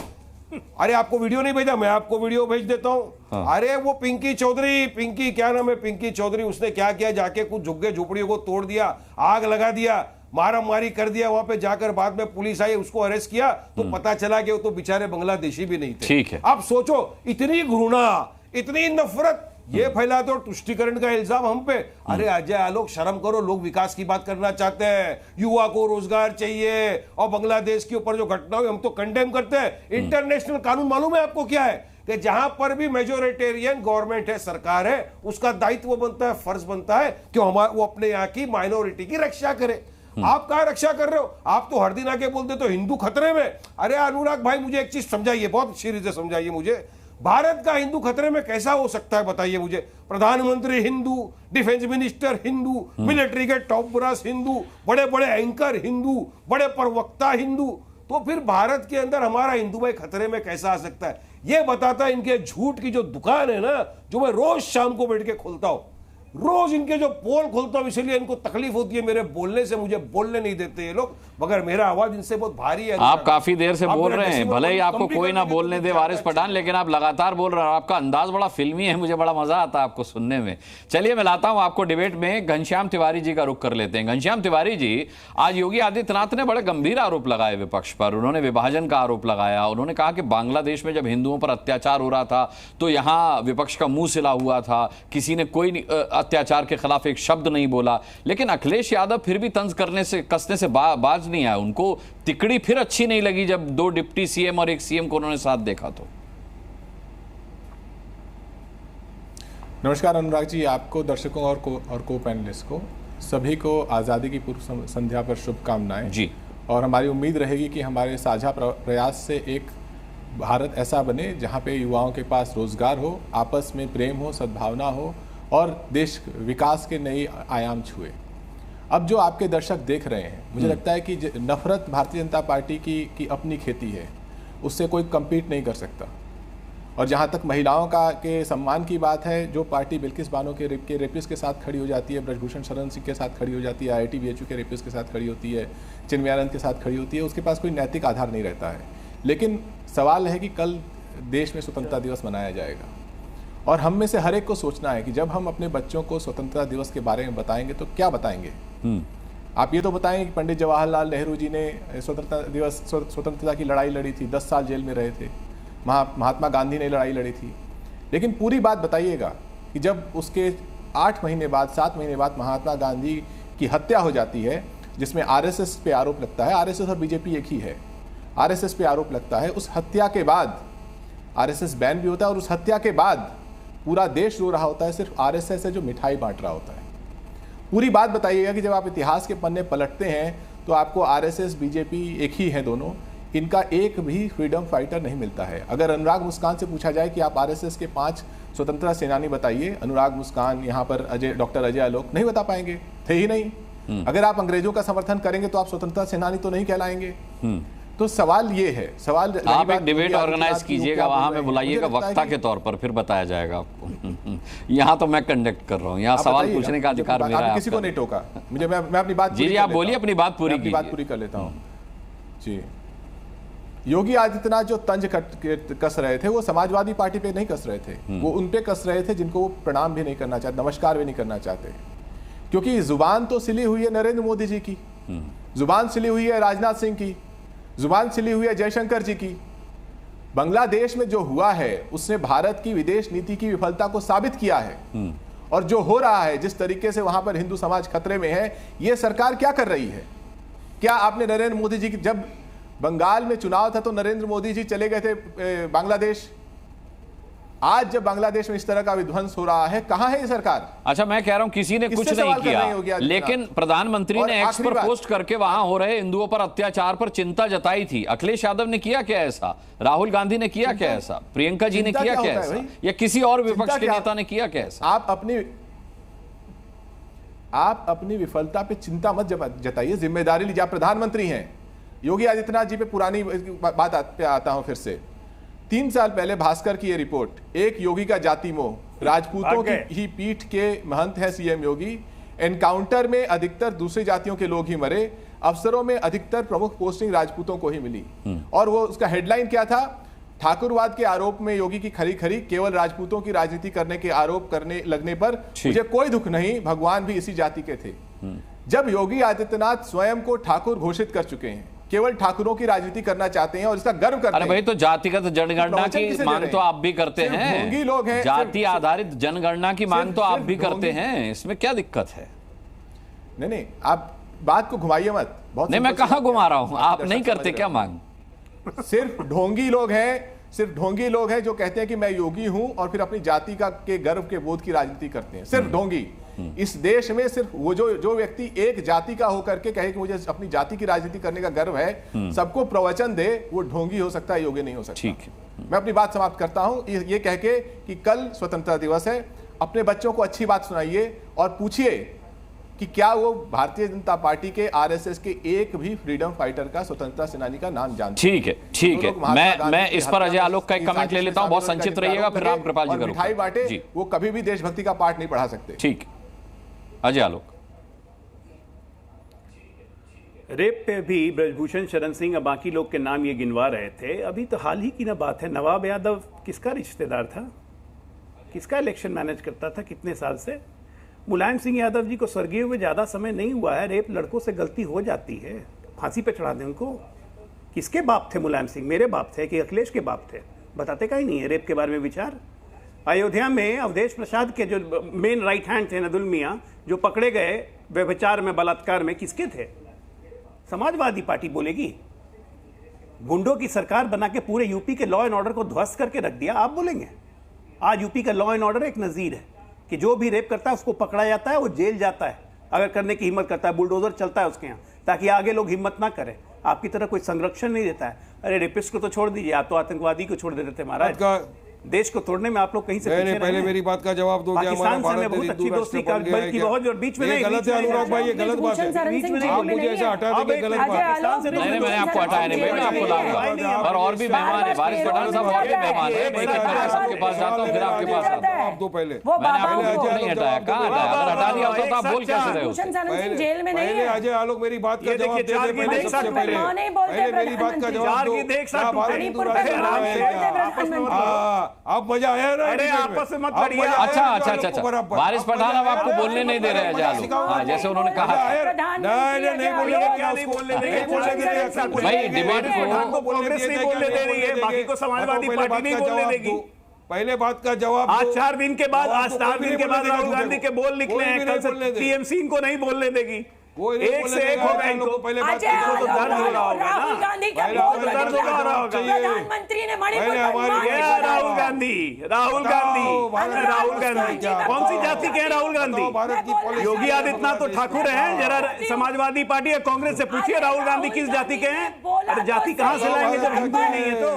अरे आपको वीडियो नहीं भेजा, मैं आपको वीडियो भेज देता हूं। अरे वो पिंकी क्या नाम है, पिंकी चौधरी, उसने क्या किया, जाके कुछ झुग्गे झोपड़ियों को तोड़ दिया, आग लगा दिया, मारामारी कर दिया। वहां पे जाकर बाद में पुलिस आई, उसको अरेस्ट किया, तो पता चला कि वो तो बेचारे बांग्लादेशी भी नहीं थे। ठीक है, अब सोचो, इतनी घृणा, इतनी नफरत ये फैलाते हो, तुष्टिकरण का इल्जाम हम पे। अरे अजय आलोक, शर्म करो, लोग विकास की बात करना चाहते हैं, युवा को रोजगार चाहिए, और बांग्लादेश के ऊपर जो घटना हुई हम तो कंडेम करते हैं। इंटरनेशनल कानून मालूम है आपको क्या है, कि जहां पर भी मेजोरिटेरियन गवर्नमेंट है, सरकार है, उसका दायित्व बनता है, फर्ज बनता है कि वो अपने यहाँ की माइनॉरिटी की रक्षा करे। आप कहाँ रक्षा कर रहे हो? आप तो हर दिन आके बोलते तो हिंदू खतरे में। अरे अनुराग भाई, मुझे एक चीज समझाइए, बहुत अच्छी रीत से समझाइए मुझे, भारत का हिंदू खतरे में कैसा हो सकता है बताइए मुझे। प्रधानमंत्री Hindu, defence minister Hindu, military के टॉप ब्रास हिंदू, बड़े बड़े एंकर हिंदू, बड़े प्रवक्ता हिंदू, तो फिर भारत के अंदर हमारा हिंदू भाई खतरे में कैसा आ सकता है? ये बताता है इनके झूठ की जो दुकान है ना, जो मैं रोज शाम को बैठ के खोलता हूं, रोज इनके जो पोल खोलता हूं, इसलिए इनको तकलीफ होती है मेरे बोलने से, मुझे बोलने नहीं देते ये लोग, मगर मेरा आवाज इनसे बहुत भारी है। आप काफी देर से बोल रहे हैं, भले ही आपको कोई ना बोलने दे वारिस पठान, लेकिन आप लगातार बोल रहे हैं। आपका अंदाज बड़ा फिल्मी है, मुझे बड़ा मजा आता है आपको सुनने में। चलिए मैं लाता हूं आपको डिबेट में, घनश्याम तिवारी जी का रुख कर लेते हैं। घनश्याम तिवारी जी, आज योगी आदित्यनाथ ने बड़े गंभीर आरोप लगाए विपक्ष पर। उन्होंने विभाजन का आरोप लगाया, उन्होंने कहा कि बांग्लादेश में जब हिंदुओं पर अत्याचार हो रहा था तो यहां विपक्ष का मुंह सिला हुआ था, किसी ने कोई अत्याचार के खिलाफ एक शब्द नहीं बोला। लेकिन अखिलेश यादव फिर भी तंज करने से, कसने से बाज नहीं आया। उनको तिकड़ी फिर अच्छी नहीं लगी जब 2 डिप्टी सीएम और 1 सीएम को उन्होंने साथ देखा। तो नमस्कार अनुराग जी, आपको, दर्शकों और को पैनलिस्ट को, सभी को आज़ादी की पूर्व संध्या पर शुभकामनाएं जी। और हमारी उम्मीद रहेगी कि हमारे साझा प्रयास से एक भारत ऐसा बने जहां पे युवाओं के पास रोजगार हो, आपस में प्रेम हो, सद्भावना हो, और देश विकास के नए आयाम छुए। अब जो आपके दर्शक देख रहे हैं, मुझे लगता है कि नफरत भारतीय जनता पार्टी की अपनी खेती है, उससे कोई कम्पीट नहीं कर सकता। और जहाँ तक महिलाओं के सम्मान की बात है, जो पार्टी बिल्किस बानो के रेपिस्ट के साथ खड़ी हो जाती है, ब्रजभूषण शरण सिंह के साथ खड़ी हो जाती है, IIT-BHU के रेपिस्ट के साथ खड़ी होती है, चिन्मयानंद के साथ खड़ी होती है, उसके पास कोई नैतिक आधार नहीं रहता है। लेकिन सवाल है कि कल देश में स्वतंत्रता दिवस मनाया जाएगा, और हम में से हर एक को सोचना है कि जब हम अपने बच्चों को स्वतंत्रता दिवस के बारे में बताएंगे तो क्या बताएंगे। आप ये तो बताएंगे कि पंडित जवाहरलाल नेहरू जी ने स्वतंत्रता की लड़ाई लड़ी थी, 10 साल जेल में रहे थे, महात्मा गांधी ने लड़ाई लड़ी थी, लेकिन पूरी बात बताइएगा कि जब उसके 8 महीने बाद, 7 महीने बाद महात्मा गांधी की हत्या हो जाती है, जिसमें RSS पे आरोप लगता है, RSS और BJP एक ही है, RSS पे आरोप लगता है, उस हत्या के बाद RSS बैन भी होता है, और उस हत्या के बाद पूरा देश रो रहा होता है, सिर्फ RSS है जो मिठाई बांट रहा होता है। पूरी बात बताइएगा कि जब आप इतिहास के पन्ने पलटते हैं तो आपको RSS BJP एक ही है दोनों, इनका एक भी फ्रीडम फाइटर नहीं मिलता है। अगर अनुराग मुस्कान से पूछा जाए कि आप RSS के 5 स्वतंत्रता सेनानी बताइए। अनुराग मुस्कान, यहाँ पर डॉक्टर अजय आलोक नहीं बता पाएंगे, थे ही नहीं। अगर आप अंग्रेजों का समर्थन करेंगे तो आप स्वतंत्रता सेनानी तो नहीं कहलाएंगे। तो सवाल ये है, सवाल आप एक डिबेट ऑर्गेनाइज कीजिएगा, वहां में बुलाइएगा वक्ता के तौर पर, फिर बताया जाएगा आपको। यहाँ तो मैं कंडक्ट कर रहा हूँ, यहाँ सवाल पूछने का अधिकार मेरा है। किसी को नहीं टोका मुझे, मैं अपनी बात जी आप बोलिए, अपनी बात पूरी कर लेता हूँ जी। योगी आदित्यनाथ जो तंज कस रहे थे वो समाजवादी पार्टी पे नहीं कस रहे थे, वो उन पे कस रहे थे जिनको वो प्रणाम भी नहीं करना चाहते, नमस्कार भी नहीं करना चाहते। क्योंकि जुबान तो सिली हुई है नरेंद्र मोदी जी की, जुबान सिली हुई है राजनाथ सिंह की, जुबान सिली हुई है जयशंकर जी की। बांग्लादेश में जो हुआ है उसने भारत की विदेश नीति की विफलता को साबित किया है। और जो हो रहा है, जिस तरीके से वहां पर हिंदू समाज खतरे में है, यह सरकार क्या कर रही है? क्या आपने नरेंद्र मोदी जी की, जब बंगाल में चुनाव था तो नरेंद्र मोदी जी चले गए थे बांग्लादेश। आज जब बांग्लादेश में इस तरह का विध्वंस हो रहा है, कहां है ये सरकार? अच्छा, मैं कह रहा हूं किसी ने कुछ नहीं किया, लेकिन प्रधानमंत्री ने एक्स पर पोस्ट करके वहां हो रहे हिंदुओं पर अत्याचार पर चिंता जताई थी। अखिलेश यादव ने किया क्या ऐसा? राहुल गांधी ने किया क्या ऐसा? प्रियंका जी ने किया क्या ऐसा? या किसी और विपक्ष के नेता ने किया क्या ऐसा? आप अपनी विफलता पे चिंता मत जताइए, जिम्मेदारी लीजिए। आप प्रधानमंत्री हैं। योगी आदित्यनाथ जी पे पुरानी बात पे आता हूं फिर से। 3 साल पहले भास्कर की ये रिपोर्ट, एक योगी का जाति मोह, राजपूतों की ही पीठ के महंत है सीएम योगी, एनकाउंटर में अधिकतर दूसरी जातियों के लोग ही मरे, अफसरों में अधिकतर प्रमुख पोस्टिंग राजपूतों को ही मिली। और वो उसका हेडलाइन क्या था? ठाकुरवाद के आरोप में योगी की खरी खरी, केवल राजपूतों की राजनीति करने के आरोप करने लगने पर मुझे कोई दुख नहीं, भगवान भी इसी जाति के थे। जब योगी आदित्यनाथ स्वयं को ठाकुर घोषित कर चुके हैं, केवल ठाकुरों की राजनीति करना चाहते हैं और इसका गर्व करते हैं। अरे भाई, तो जातिगत जनगणना की मांग तो आप भी करते हैं, ढोंगी लोग हैं। जाति आधारित जनगणना की मांग तो आप भी करते हैं, इसमें क्या दिक्कत है? नहीं, आप बात को घुमाइए मत। नहीं, मैं कहां घुमा रहा हूं? आप नहीं करते क्या मांग? सिर्फ ढोंगी लोग हैं जो कहते हैं कि मैं योगी हूं और फिर अपनी जाति का के गर्व के बोध की राजनीति करते हैं। सिर्फ ढोंगी। इस देश में सिर्फ वो जो व्यक्ति एक जाति का होकर के कहे कि मुझे अपनी जाति की राजनीति करने का गर्व है, सबको प्रवचन दे, वो ढोंगी हो सकता है, योगी नहीं हो सकता। ठीक है, मैं अपनी बात समाप्त करता हूं ये कह के कि कल स्वतंत्रता दिवस है। अपने बच्चों को अच्छी बात सुनाइए और पूछिए कि क्या वो भारतीय जनता पार्टी के, आरएसएस के एक भी फ्रीडम फाइटर का, स्वतंत्रता सेनानी का नाम जानते हैं? ठीक है। मैं इस पर अजय आलोक का एक कमेंट ले लेता हूं, बहुत संक्षिप्त रहिएगा, फिर राम कृपाल जी करो। मिठाई बांटे, वो कभी भी देशभक्ति का पाठ नहीं पढ़ा सकते। ठीक, अजय आलोक। रेप पे भी ब्रजभूषण शरण सिंह और बाकी लोग के नाम ये गिनवा रहे थे। अभी तो हाल ही की ना बात है, नवाब यादव किसका रिश्तेदार था, किसका इलेक्शन मैनेज करता था कितने साल से? मुलायम सिंह यादव जी को स्वर्गीय हुए ज़्यादा समय नहीं हुआ है। रेप लड़कों से गलती हो जाती है, फांसी पे चढ़ा दें उनको। किसके बाप थे मुलायम सिंह? मेरे बाप थे कि अखिलेश के बाप थे? बताते का ही नहीं है रेप के बारे में विचार। अयोध्या में अवधेश प्रसाद के जो मेन राइट हैंड थे नदुल मियाँ, जो पकड़े गए व्यभिचार में, बलात्कार में, किसके थे? समाजवादी पार्टी बोलेगी? गुंडों की सरकार बना के पूरे यूपी के लॉ एंड ऑर्डर को ध्वस्त करके रख दिया, आप बोलेंगे? आज यूपी का लॉ एंड ऑर्डर एक नजीर है कि जो भी रेप करता है उसको पकड़ा जाता है, वो जेल जाता है अगर करने की हिम्मत करता है। बुलडोजर चलता है उसके यहाँ ताकि आगे लोग हिम्मत ना करें। आपकी तरह कोई संरक्षण नहीं देता है। अरे रेपिस्ट को तो छोड़ दीजिए, आप तो आतंकवादी को छोड़ देते थे महाराज। देश को तोड़ने में आप लोग कहीं से पीछे पहले मेरी बात का जवाब दो। पाकिस्तान से बहुत अच्छी दोस्ती का, बल्कि बहुत बीच में नहीं। गलत है अनुराग भाई, ये गलत बात है। आप मुझे ऐसे हटा देंगे, गलत बात है। नहीं, मैंने आपको हटाया नहीं, मैं आपको लाऊंगा। और भी मेहमान है, वारिस पठान साहब और भी मेहमान है। मैं सबके पास जाता हूँ, फिर आपके पास आता हूँ। आप दो पहले, मैंने आपको नहीं हटाया। कहाँ हटाया? अगर हटा दिया होता तो आप बोल कैसे रहे हो? जेल में नहीं है। अजय आलोक मेरी बात का जवाब दे दे पहले, सबसे पहले मेरी बात का जवाब दो। आप मजा आया? अरे आपस में मत लड़िए। अच्छा। वारिस पठान अब आपको बोलने नहीं दे रहे हैं अजय आलोक, जैसे उन्होंने कहा। नहीं बोलेंगे भाई, डिबेट को कांग्रेस नहीं बोलने दे रही है, बाकी को समाजवादी पार्टी नहीं बोलने देगी। पहले बात का जवाब। आज 4 दिन के बाद राहुल गांधी के बोल निकले हैं, कल से टीएमसी इनको नहीं बोलने देगी। एक से एक होगा इनको। पहले बात तो दर्द हो रहा होगा ना। गांधी क्या बोल रहे हैं? प्रधानमंत्री ने मणिपुर राहुल गांधी कौन सी जाति के हैं राहुल गांधी? योगी आदित्यनाथ तो ठाकुर हैं, जरा समाजवादी पार्टी या कांग्रेस से पूछिए राहुल गांधी किस जाति के हैं? अरे जाति कहां से लाएंगे जब हिंदू नहीं है? तो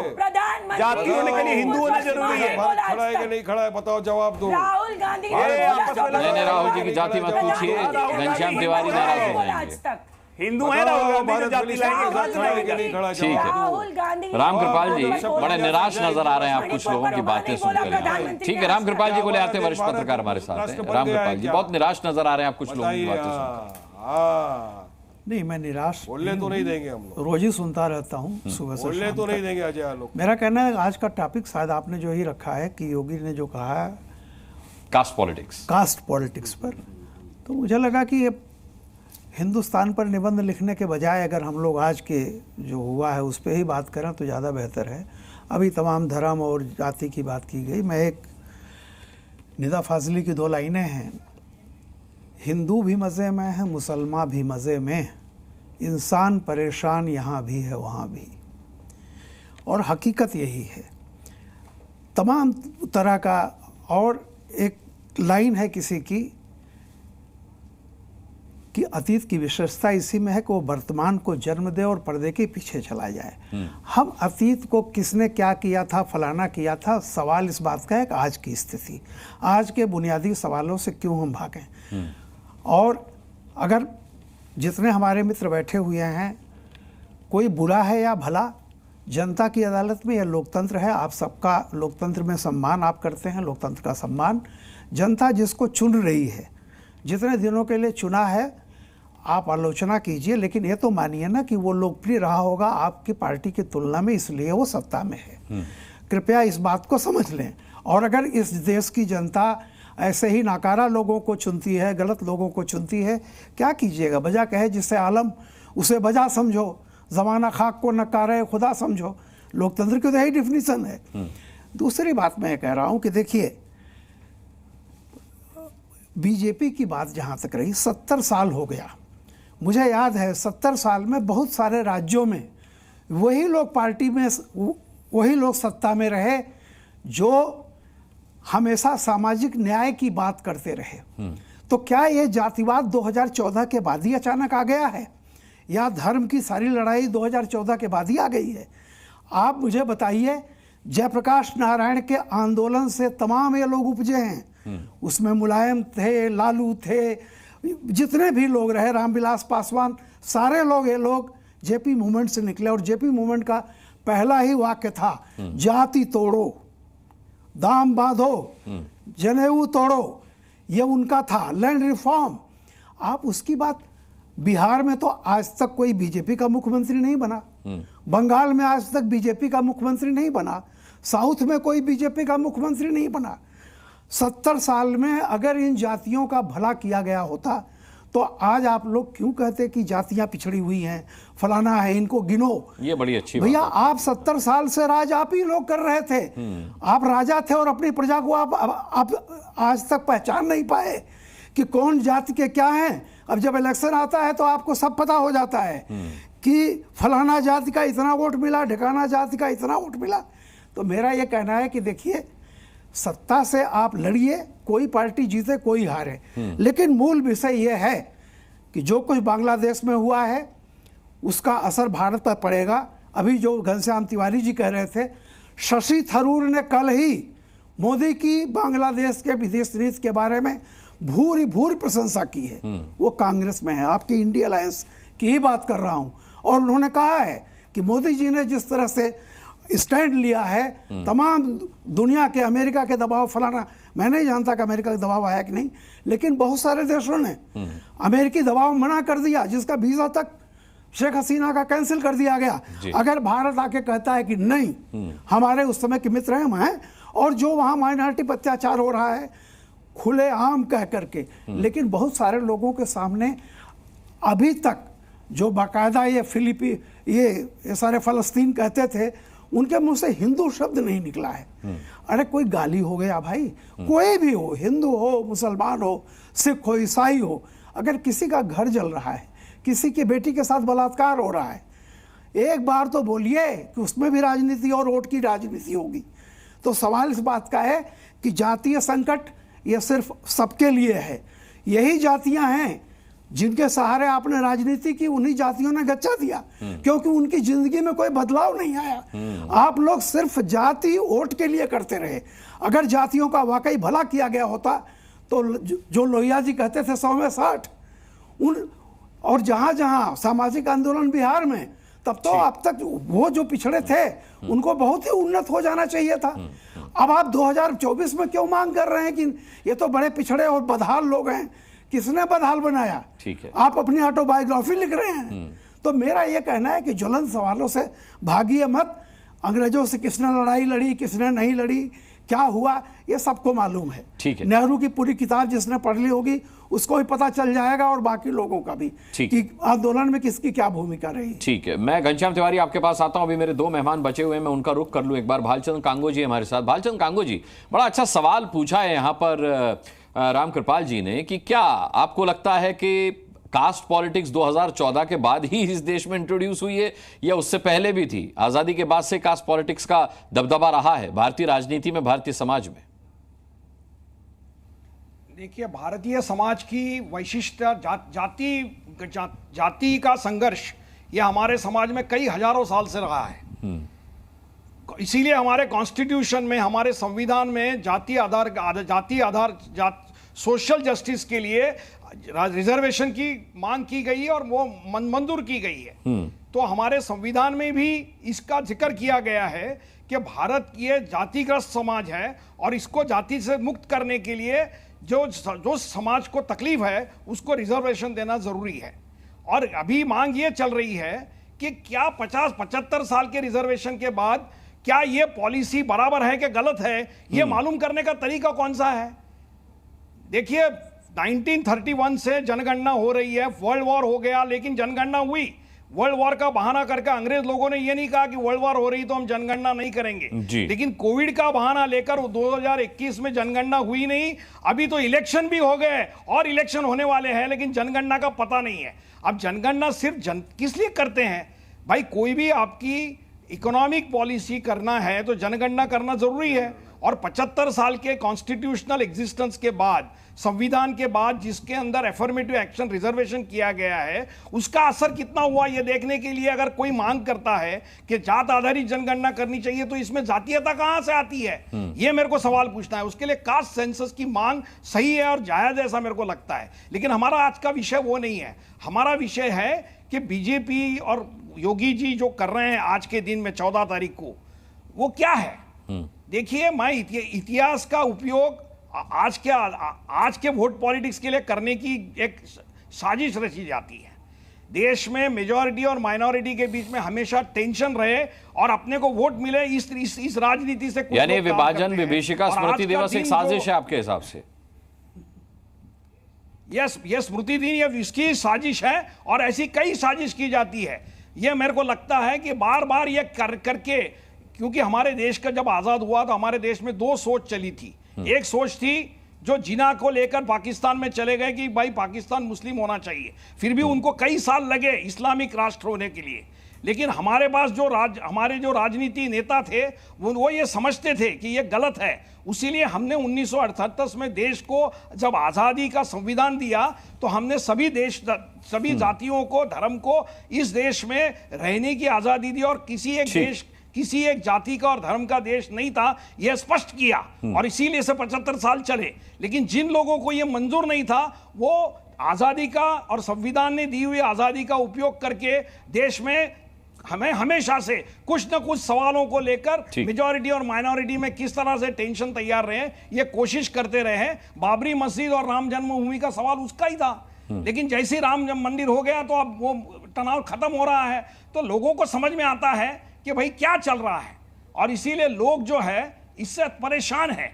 जाति होने के लिए हिंदू होना जरूरी है। खड़ा है कि नहीं खड़ा है, बताओ, जवाब दो। राहुल गांधी नहीं, राहुल जी की जाति मत पूछिए, घनश्याम तिवारी नाराज हो जाएंगे। हिंदू है राहुल गांधी, जाति लाएंगे। ठीक है, राम कृपाल जी बड़े निराश नजर आ रहे हैं आप कुछ लोगों की बातें सुनकर। ठीक है, राम कृपाल जी को ले आते हैं, वरिष्ठ पत्रकार हमारे साथ हैं। राम कृपाल जी, बहुत निराश नजर आ रहे हैं आप कुछ लोगों की बातें सुनकर। नहीं, मैं निराश बोलने तो नहीं देंगे हम लोग, रोज ही सुनता रहता हूँ सुबह से बोलने शाम तो नहीं तक। देंगे अजय आलोक। मेरा कहना है आज का टॉपिक शायद आपने जो ही रखा है कि योगी ने जो कहा है कास्ट पॉलिटिक्स, कास्ट पॉलिटिक्स पर, तो मुझे लगा कि ये हिंदुस्तान पर निबंध लिखने के बजाय अगर हम लोग आज के जो हुआ है उस पर ही बात करें तो ज़्यादा बेहतर है। अभी तमाम धर्म और जाति की बात की गई। मैं एक निदा फाजली की 2 लाइनें हैं, हिंदू भी मज़े में है, मुसलमान भी मज़े में, इंसान परेशान यहाँ भी है वहाँ भी। और हकीकत यही है तमाम तरह का। और एक लाइन है किसी की कि अतीत की विशेषता इसी में है कि वो वर्तमान को जन्म दे और पर्दे के पीछे चला जाए। हम अतीत को किसने क्या किया था, फलाना किया था, सवाल इस बात का है कि आज की स्थिति, आज के बुनियादी सवालों से क्यों हम भागें। और अगर जितने हमारे मित्र बैठे हुए हैं, कोई बुरा है या भला, जनता की अदालत में यह लोकतंत्र है। आप सबका लोकतंत्र में सम्मान आप करते हैं, लोकतंत्र का सम्मान। जनता जिसको चुन रही है, जितने दिनों के लिए चुना है, आप आलोचना कीजिए, लेकिन ये तो मानिए ना कि वो लोकप्रिय रहा होगा आपकी पार्टी की तुलना में, इसलिए वो सत्ता में है। कृपया इस बात को समझ लें। और अगर इस देश की जनता ऐसे ही नाकारा लोगों को चुनती है, गलत लोगों को चुनती है, क्या कीजिएगा? बजा कहे जिससे आलम उसे बजा समझो, ज़माना खाक को नकारे खुदा समझो। लोकतंत्र की तो यही डिफिनीसन है। दूसरी बात मैं कह रहा हूँ कि देखिए, बीजेपी की बात जहाँ तक रही, 70 साल हो गया। मुझे याद है 70 साल में बहुत सारे राज्यों में वही लोग पार्टी में, वही लोग सत्ता में रहे जो हमेशा सामाजिक न्याय की बात करते रहे। तो क्या ये जातिवाद 2014 के बाद ही अचानक आ गया है, या धर्म की सारी लड़ाई 2014 के बाद ही आ गई है? आप मुझे बताइए, जयप्रकाश नारायण के आंदोलन से तमाम ये लोग उपजे हैं। उसमें मुलायम थे, लालू थे, जितने भी लोग रहे, रामविलास पासवान, सारे लोग ये लोग जेपी मूवमेंट से निकले। और जेपी मूवमेंट का पहला ही वाक्य था, जाति तोड़ो, दाम बांधो, जनेऊ तोड़ो। ये उनका था, लैंड रिफॉर्म। आप उसकी बात, बिहार में तो आज तक कोई बीजेपी का मुख्यमंत्री नहीं बना, बंगाल में आज तक बीजेपी का मुख्यमंत्री नहीं बना, साउथ में कोई बीजेपी का मुख्यमंत्री नहीं बना। 70 साल में अगर इन जातियों का भला किया गया होता तो आज आप लोग क्यों कहते कि जातियां पिछड़ी हुई हैं, फलाना है, इनको गिनो। ये बड़ी अच्छी भैया, आप 70 साल से राज आप ही लोग कर रहे थे। आप राजा थे और अपनी प्रजा को आप आज तक पहचान नहीं पाए कि कौन जाति के क्या हैं। अब जब इलेक्शन आता है तो आपको सब पता हो जाता है कि फलाना जाति का इतना वोट मिला, ढिकाना जाति का इतना वोट मिला। तो मेरा ये कहना है कि देखिए, सत्ता से आप लड़िए, कोई पार्टी जीते कोई हारे, लेकिन मूल विषय यह है कि जो कुछ बांग्लादेश में हुआ है उसका असर भारत पर पड़ेगा। अभी जो घनश्याम तिवारी जी कह रहे थे, शशि थरूर ने कल ही मोदी की बांग्लादेश के विदेश नीति के बारे में भूरी प्रशंसा की है। वो कांग्रेस में है, आपकी इंडिया अलायंस की ही बात कर रहा हूँ। और उन्होंने कहा है कि मोदी जी ने जिस तरह से स्टैंड लिया है, तमाम दुनिया के, अमेरिका के दबाव, फलाना, मैं नहीं जानता कि अमेरिका का दबाव आया कि नहीं, लेकिन बहुत सारे देशों ने अमेरिकी दबाव मना कर दिया, जिसका वीजा तक शेख हसीना का कैंसिल कर दिया गया। अगर भारत आके कहता है कि नहीं, हमारे उस समय के मित्र हम हैं, और जो वहाँ माइनॉरिटी पर अत्याचार हो रहा है खुले आम कह करके, लेकिन बहुत सारे लोगों के सामने अभी तक जो बाकायदा ये सारे फलस्तीन कहते थे, उनके मुंह से हिंदू शब्द नहीं निकला है। अरे कोई गाली हो गया भाई, कोई भी हो, हिंदू हो, मुसलमान हो, सिख हो, ईसाई हो, अगर किसी का घर जल रहा है, किसी की बेटी के साथ बलात्कार हो रहा है, एक बार तो बोलिए कि उसमें भी राजनीति और वोट की राजनीति होगी। तो सवाल इस बात का है कि जातीय संकट ये सिर्फ सबके लिए है। यही जातियां हैं जिनके सहारे आपने राजनीति की, उन्हीं जातियों ने गच्चा दिया, क्योंकि उनकी जिंदगी में कोई बदलाव नहीं आया। आप लोग सिर्फ जाति वोट के लिए करते रहे। अगर जातियों का वाकई भला किया गया होता तो जो लोहिया जी कहते थे 100 में 60 उन, और जहां जहां सामाजिक आंदोलन बिहार में, तब तो अब तक वो जो पिछड़े थे उनको बहुत ही उन्नत हो जाना चाहिए था। अब आप 2024 में क्यों मांग कर रहे हैं कि ये तो बड़े पिछड़े और बदहाल लोग हैं? किसने बदहाल बनाया? ठीक है, आप अपनी ऑटोबायोग्राफी लिख रहे हैं। तो मेरा ये कहना है कि ज्वलन सवालों से भागिए मत। अंग्रेजों से किसने लड़ाई लड़ी, किसने नहीं लड़ी, क्या हुआ, ये सबको मालूम है। ठीक है। नेहरू की पूरी किताब जिसने पढ़ ली होगी उसको भी पता चल जाएगा, और बाकी लोगों का भी, कि आंदोलन में किसकी क्या भूमिका रही। ठीक है, मैं घनश्याम तिवारी आपके पास आता हूं। अभी मेरे 2 मेहमान बचे हुए हैं, मैं उनका रुख कर लूं एक बार। भालचंद्र कांगो जी हमारे साथ। भालचंद्र कांगो जी, बड़ा अच्छा सवाल पूछा है यहाँ पर राम कृपाल जी ने कि क्या आपको लगता है कि कास्ट पॉलिटिक्स 2014 के बाद ही इस देश में इंट्रोड्यूस हुई है या उससे पहले भी थी? आजादी के बाद से कास्ट पॉलिटिक्स का दबदबा रहा है भारतीय राजनीति में, भारतीय समाज में? देखिए, भारतीय समाज की वैशिष्ट्य जाति का संघर्ष ये हमारे समाज में कई हजारों साल से रहा है। इसीलिए हमारे कॉन्स्टिट्यूशन में, हमारे संविधान में जाति आधार सोशल जस्टिस के लिए रिजर्वेशन की मांग की गई है और वो मंजूर की गई है। तो हमारे संविधान में भी इसका जिक्र किया गया है कि भारत ये जातिग्रस्त समाज है और इसको जाति से मुक्त करने के लिए जो समाज को तकलीफ है उसको रिजर्वेशन देना जरूरी है। और अभी मांग ये चल रही है कि क्या 50-75 साल के रिजर्वेशन के बाद क्या ये पॉलिसी बराबर है कि गलत है, ये मालूम करने का तरीका कौन सा है? देखिए, 1931 से जनगणना हो रही है, वर्ल्ड वॉर हो गया लेकिन जनगणना हुई। वर्ल्ड वॉर का बहाना करके अंग्रेज लोगों ने ये नहीं कहा कि वर्ल्ड वॉर हो रही तो हम जनगणना नहीं करेंगे, लेकिन कोविड का बहाना लेकर 2021 में जनगणना हुई नहीं। अभी तो इलेक्शन भी हो गए और इलेक्शन होने वाले हैं, लेकिन जनगणना का पता नहीं है। अब जनगणना सिर्फ किस लिए करते हैं भाई? कोई भी आपकी इकोनॉमिक पॉलिसी करना है तो जनगणना करना जरूरी है। और 75 साल के कॉन्स्टिट्यूशनल एग्जिस्टेंस के बाद, संविधान के बाद, जिसके अंदर एफर्मेटिव एक्शन रिजर्वेशन किया गया है, उसका असर कितना हुआ ये देखने के लिए अगर कोई मांग करता है कि जात आधारित जनगणना करनी चाहिए तो इसमें जातीयता कहां से आती है? ये मेरे को सवाल पूछना है। उसके लिए कास्ट सेंसस की मांग सही है और जायज ऐसा मेरे को लगता है, लेकिन हमारा आज का विषय वो नहीं है। हमारा विषय है कि बीजेपी और योगी जी जो कर रहे हैं आज के दिन में 14 तारीख को, वो क्या है? देखिए, मैं इतिहास का उपयोग आज के वोट पॉलिटिक्स के लिए करने की एक साजिश रची जाती है। देश में मेजॉरिटी और माइनॉरिटी के बीच में हमेशा टेंशन रहे और अपने को वोट मिले, इस राजनीति से यानी विभाजन विभीषिका स्मृति दिवस एक साजिश है आपके हिसाब से? ये स्मृति दिन ये इसकी साजिश है और ऐसी कई साजिश की जाती है। ये मेरे को लगता है कि बार बार ये करके, क्योंकि हमारे देश का जब आजाद हुआ तो हमारे देश में 2 सोच चली थी। एक सोच थी जो जिना को लेकर पाकिस्तान में चले गए कि भाई पाकिस्तान मुस्लिम होना चाहिए, फिर भी उनको कई साल लगे इस्लामिक राष्ट्र होने के लिए। लेकिन हमारे पास हमारे जो राजनीति नेता थे वो ये समझते थे कि ये गलत है। उसीलिए हमने 1938 में देश को जब आज़ादी का संविधान दिया तो हमने सभी जातियों को, धर्म को इस देश में रहने की आज़ादी दी और किसी एक जाति का और धर्म का देश नहीं था, यह स्पष्ट किया। और इसीलिए से 75 साल चले। लेकिन जिन लोगों को यह मंजूर नहीं था वो आज़ादी का और संविधान ने दी हुई आज़ादी का उपयोग करके देश में हमें हमेशा से कुछ न कुछ सवालों को लेकर मेजॉरिटी और माइनॉरिटी में किस तरह से टेंशन तैयार रहे, ये कोशिश करते रहे। बाबरी मस्जिद और राम जन्मभूमि का सवाल उसका ही था, लेकिन जैसे राम मंदिर हो गया तो अब वो तनाव खत्म हो रहा है। तो लोगों को समझ में आता है कि भाई क्या चल रहा है, और इसीलिए लोग जो है इससे परेशान है।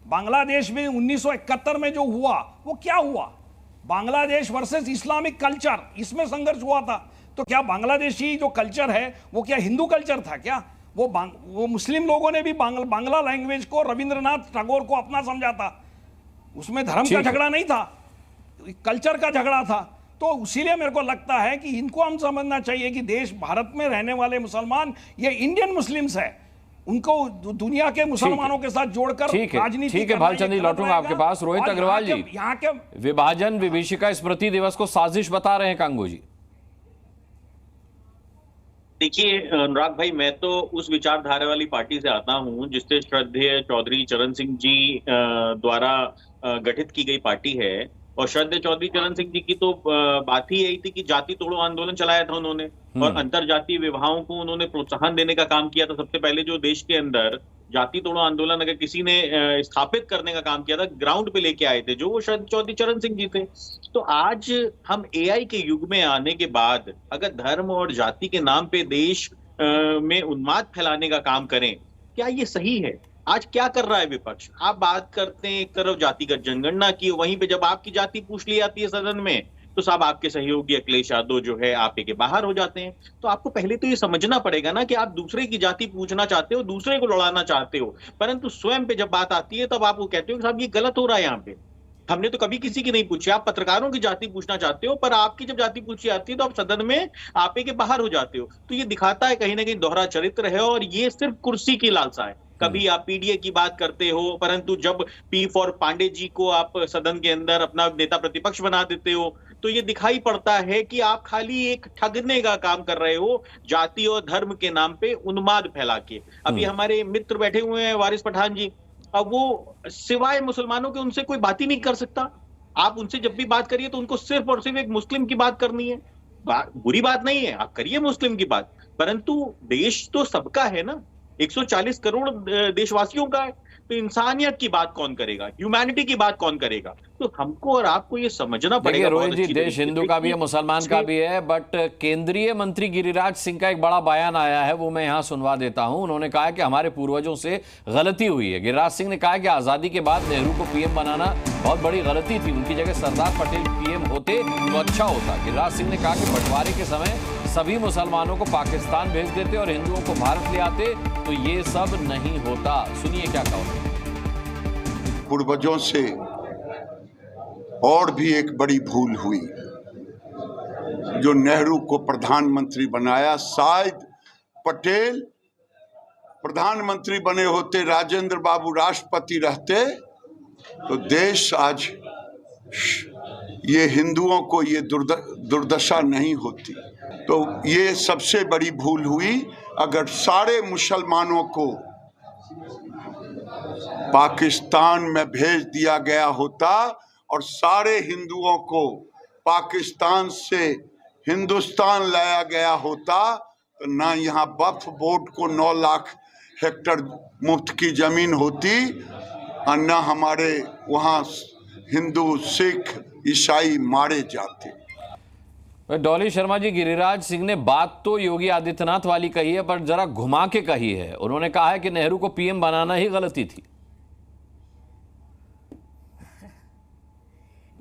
बांग्लादेश में 1971 में जो हुआ वो क्या हुआ? बांग्लादेश वर्सेस इस्लामिक कल्चर, इसमें संघर्ष हुआ था। तो क्या बांग्लादेशी जो कल्चर है वो क्या हिंदू कल्चर था क्या? वो मुस्लिम लोगों ने भी बांग्ला लैंग्वेज को, रविंद्रनाथ टैगोर को अपना समझा था। उसमें धर्म का झगड़ा नहीं था, कल्चर का झगड़ा था। तो इसीलिए मेरे को लगता है कि इनको हम समझना चाहिए कि देश भारत में रहने वाले मुसलमान ये इंडियन मुस्लिम्स है, उनको दुनिया के मुसलमानों के साथ जोड़कर राजनीति। ठीक है भालचंद जी, लौटूंगा आपके पास। रोहित अग्रवाल जी, यहाँ के विभाजन विभीषिका स्मृति दिवस को साजिश बता रहे हैं कांगू जी। देखिए अनुराग भाई, मैं तो उस विचारधारा वाली पार्टी से आता हूं जिससे श्रद्धेय चौधरी चरण सिंह जी द्वारा गठित की गई पार्टी है। और श्रद्धेय चौधरी चरण सिंह जी की तो बात ही यही थी कि जाति तोड़ो आंदोलन चलाया था उन्होंने, और अंतरजातीय विवाहों को उन्होंने प्रोत्साहन देने का काम किया था। सबसे पहले जो देश के अंदर जाति तोड़ो आंदोलन अगर किसी ने स्थापित करने का काम किया था, ग्राउंड पे लेके आए थे, जो वो श्रद्धेय चौधरी चरण सिंह जी थे। तो आज हम एआई के युग में आने के बाद अगर धर्म और जाति के नाम पे देश में उन्माद फैलाने का काम करें, क्या ये सही है? आज क्या कर रहा है विपक्ष? आप बात करते हैं एक तरफ जातिगत जनगणना की, वहीं पे जब आपकी जाति पूछ ली जाती है सदन में तो साहब आपके सहयोगी अखिलेश यादव जो है आपे के बाहर हो जाते हैं। तो आपको पहले तो ये समझना पड़ेगा ना कि आप दूसरे की जाति पूछना चाहते हो, दूसरे को लड़ाना चाहते हो, परंतु स्वयं पे जब बात आती है तब आप वो कहते हो कि साहब ये गलत हो रहा है। यहाँ पे हमने तो कभी किसी की नहीं पूछी। आप पत्रकारों की जाति पूछना चाहते हो, पर आपकी जब जाति पूछी जाती है तो आप सदन में आपे के बाहर हो जाते हो। तो ये दिखाता है कहीं ना कहीं दोहरा चरित्र है, और ये सिर्फ कुर्सी की लालसा है। कभी आप पीडीए की बात करते हो, परंतु जब पी फॉर पांडे जी को आप सदन के अंदर अपना नेता प्रतिपक्ष बना देते हो, तो ये दिखाई पड़ता है कि आप खाली एक ठगने का काम कर रहे हो, जाति और धर्म के नाम पे उन्माद फैला के। अभी हमारे मित्र बैठे हुए हैं वारिस पठान जी, अब वो सिवाय मुसलमानों के उनसे कोई बात ही नहीं कर सकता। आप उनसे जब भी बात करिए तो उनको सिर्फ और सिर्फ एक मुस्लिम की बात करनी है। बुरी बात नहीं है, आप करिए मुस्लिम की बात, परंतु देश तो सबका है ना, 140 करोड़ देशवासियों का है। तो इंसानियत की बात कौन करेगा, ह्यूमैनिटी की बात कौन करेगा? तो हमको और आपको ये समझना पड़ेगा। रोहित जी, देश हिंदू का भी है, मुसलमान का भी है, बट केंद्रीय मंत्री गिरिराज सिंह का एक बड़ा बयान आया है, वो मैं यहाँ सुनवा देता हूँ। उन्होंने कहा कि हमारे पूर्वजों से गलती हुई है। गिरिराज सिंह ने कहा कि आजादी के बाद नेहरू को पीएम बनाना बहुत बड़ी गलती थी, उनकी जगह सरदार पटेल पीएम होते तो अच्छा होता। गिरिराज सिंह ने कहा कि बंटवारे के समय सभी मुसलमानों को पाकिस्तान भेज देते और हिंदुओं को भारत ले आते तो ये सब नहीं होता। सुनिए क्या कहा। पूर्वजों से और भी एक बड़ी भूल हुई, जो नेहरू को प्रधानमंत्री बनाया। शायद पटेल प्रधानमंत्री बने होते, राजेंद्र बाबू राष्ट्रपति रहते, तो देश आज ये हिंदुओं को ये दुर्दशा नहीं होती। तो ये सबसे बड़ी भूल हुई। अगर सारे मुसलमानों को पाकिस्तान में भेज दिया गया होता और सारे हिंदुओं को पाकिस्तान से हिंदुस्तान लाया गया होता, तो ना यहाँ वक्फ बोर्ड को 9 लाख हेक्टेयर मुफ्त की जमीन होती, और ना हमारे वहाँ हिंदू सिख ईसाई मारे जाते। डॉली शर्मा जी, गिरिराज सिंह ने बात तो योगी आदित्यनाथ वाली कही है, पर जरा घुमा के कही है। उन्होंने कहा है कि नेहरू को पीएम बनाना ही गलती थी।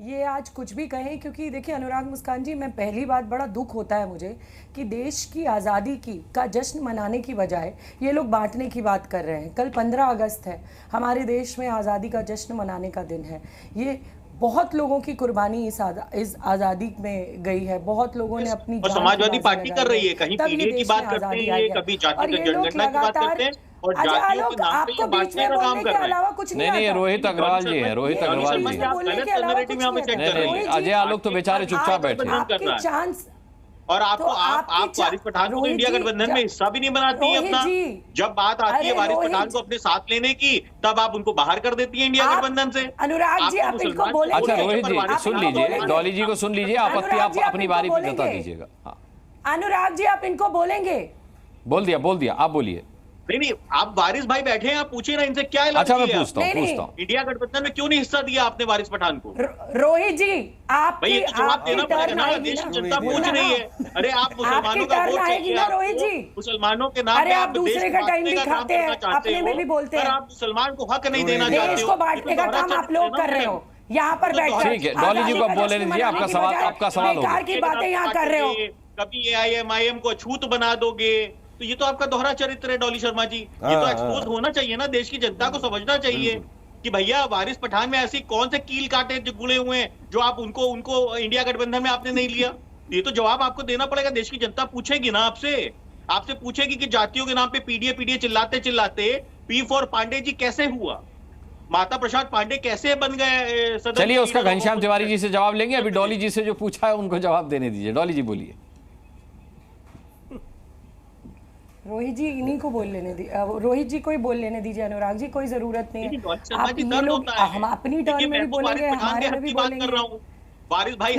ये आज कुछ भी कहें, क्योंकि देखिए अनुराग मुस्कान जी, मैं पहली बात बड़ा दुख होता है मुझे कि देश की आज़ादी का जश्न मनाने की बजाय ये लोग बांटने की बात कर रहे हैं। कल 15 अगस्त है, हमारे देश में आज़ादी का जश्न मनाने का दिन है। ये बहुत लोगों की कुर्बानी इस आज़ादी में गई है, बहुत लोगों ने अपनी जान समाजवादी पार्टी कर रही है, कहीं पीडीए की बात करते हैं, कभी जातिगत जनगणना की बात करते हैं, और जातियों के नाम पे बांटने का काम कर रहे हैं। नहीं, रोहित अग्रवाल जी हैं, रोहित अग्रवाल जी। नहीं, अजय आलोक तो बेचारे चुपचाप बैठे। और आपको आप वारिस पठान को इंडिया गठबंधन में हिस्सा भी नहीं बनाती है अपना। जब बात आती है वारिस पठान को अपने साथ लेने की, तब आप उनको बाहर कर देती है इंडिया गठबंधन से। अनुराग जी, आप इनको बोलेंगे? अच्छा रोहित जी सुन लीजिए, डॉली जी को सुन लीजिए, आपत्ति आप अपनी बारी पे जता दीजिएगा। अनुराग जी, आप इनको बोलेंगे? बोल दिया, आप बोलिए। नहीं, आप वारिस भाई बैठे हैं, आप पूछिए ना इनसे क्या। अच्छा मैं पूछता हूँ इंडिया गठबंधन में क्यों नहीं हिस्सा दिया आपने वारिस पठान को? रोहित जी, आप भाई जवाब देना पड़ेगा ना, देश की जनता पूछ रही है। अरे आप मुसलमानों का वोट चाहिए, रोहित जी मुसलमानों के नाम पे आप दूसरे का टाइम भी खाते हैं, अपने में भी बोलते हैं, आप मुसलमान को हक नहीं देना चाहते हो। देश को बांटने का काम आप लोग कर रहे हो यहाँ पर बैठकर। ठीक है, डॉली जी को बोले दीजिए, आपका सवाल होगा। की बातें यहाँ कर रहे हो। कभी AIM को अछूत बना दोगे, तो ये तो आपका दोहरा चरित्र है डॉली शर्मा जी। ये तो एक्सपोज होना चाहिए ना, देश की जनता को समझना चाहिए। कि भैया वारिस पठान में ऐसी कौन से कील कांटे जो गुड़े हुए हैं जो आप उनको इंडिया गठबंधन में आपने नहीं लिया? ये तो जवाब आपको देना पड़ेगा। देश की जनता पूछेगी ना आपसे पूछेगी कि जातियों के नाम पे पीडीए चिल्लाते चिल्लाते P4 पांडे जी कैसे हुआ, माता प्रसाद पांडे कैसे बन गए? चलिए उसका घनश्याम तिवारी जी से जवाब लेंगे। अभी डॉली जी से जो पूछा है उनको जवाब देने दीजिए। डॉली जी बोलिए। रोहित जी इन्हीं को बोल लेने दीजिए, रोहित जी को ही बोल लेने दीजिए, अनुराग जी कोई जरूरत नहीं है। आप ये लोग हम अपनी टर्न में भी बोलेंगे, हमारे में भी बोलेंगे। वारिस भाई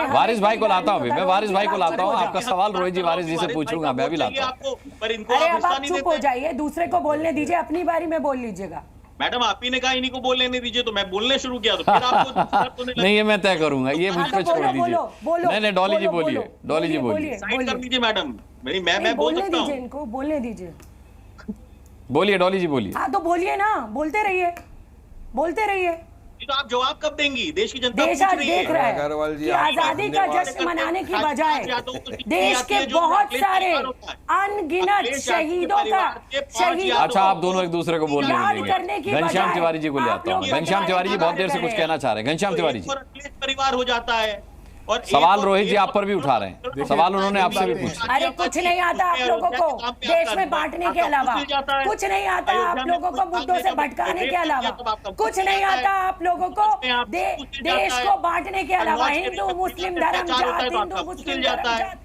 वारिस भाई को लाता हूँ, मैं वारिस भाई को लाता हूँ। आपका सवाल रोहित जी वारिस जी से पूछूंगा, मैं भी लाता हूँ। अरे अब आप चुप हो जाइए, दूसरे को बोलने दीजिए, अपनी बारी में बोल लीजिएगा। मैडम आप ही ने कहा इन्हीं को बोल लेने दीजिए, तो मैं बोलने शुरू किया तो फिर आपको नहीं, ये मैं तय करूंगा, ये मुझ पे छोड़ दीजिए। नहीं, डॉली जी बोलिए, डॉली जी बोलिए। साइड कर दीजिए मैडम, मैं बोल सकता हूं। इनको बोलने दीजिए। बोलिए डॉली जी बोलिए। हाँ तो बोलिए ना, बोलते रहिए, बोलते रहिए। तो आप जवाब कब देंगी? देश की जनता देश आज देख रहा है कि आजादी का जश्न मनाने की बजाय देश के बहुत सारे अनगिनत शहीदों का अच्छा, आप दोनों एक दूसरे को बोलने दीजिए। घनश्याम तिवारी जी को ले आता हूँ। घनश्याम तिवारी जी बहुत देर से कुछ कहना चाह रहे हैं। घनश्याम तिवारी जी, परिवार हो जाता है। और सवाल रोहित जी आप पर भी उठा रहे हैं, सवाल उन्होंने आपसे भी पूछा। अरे कुछ नहीं आता आप लोगों को देश में बांटने के अलावा, कुछ नहीं आता आप लोगों को मुद्दों से भटकाने के अलावा, कुछ नहीं आता आप लोगों को देश को बांटने के अलावा। हिंदू मुस्लिम धर्म जात, हिंदू मुस्लिम धर्म जात।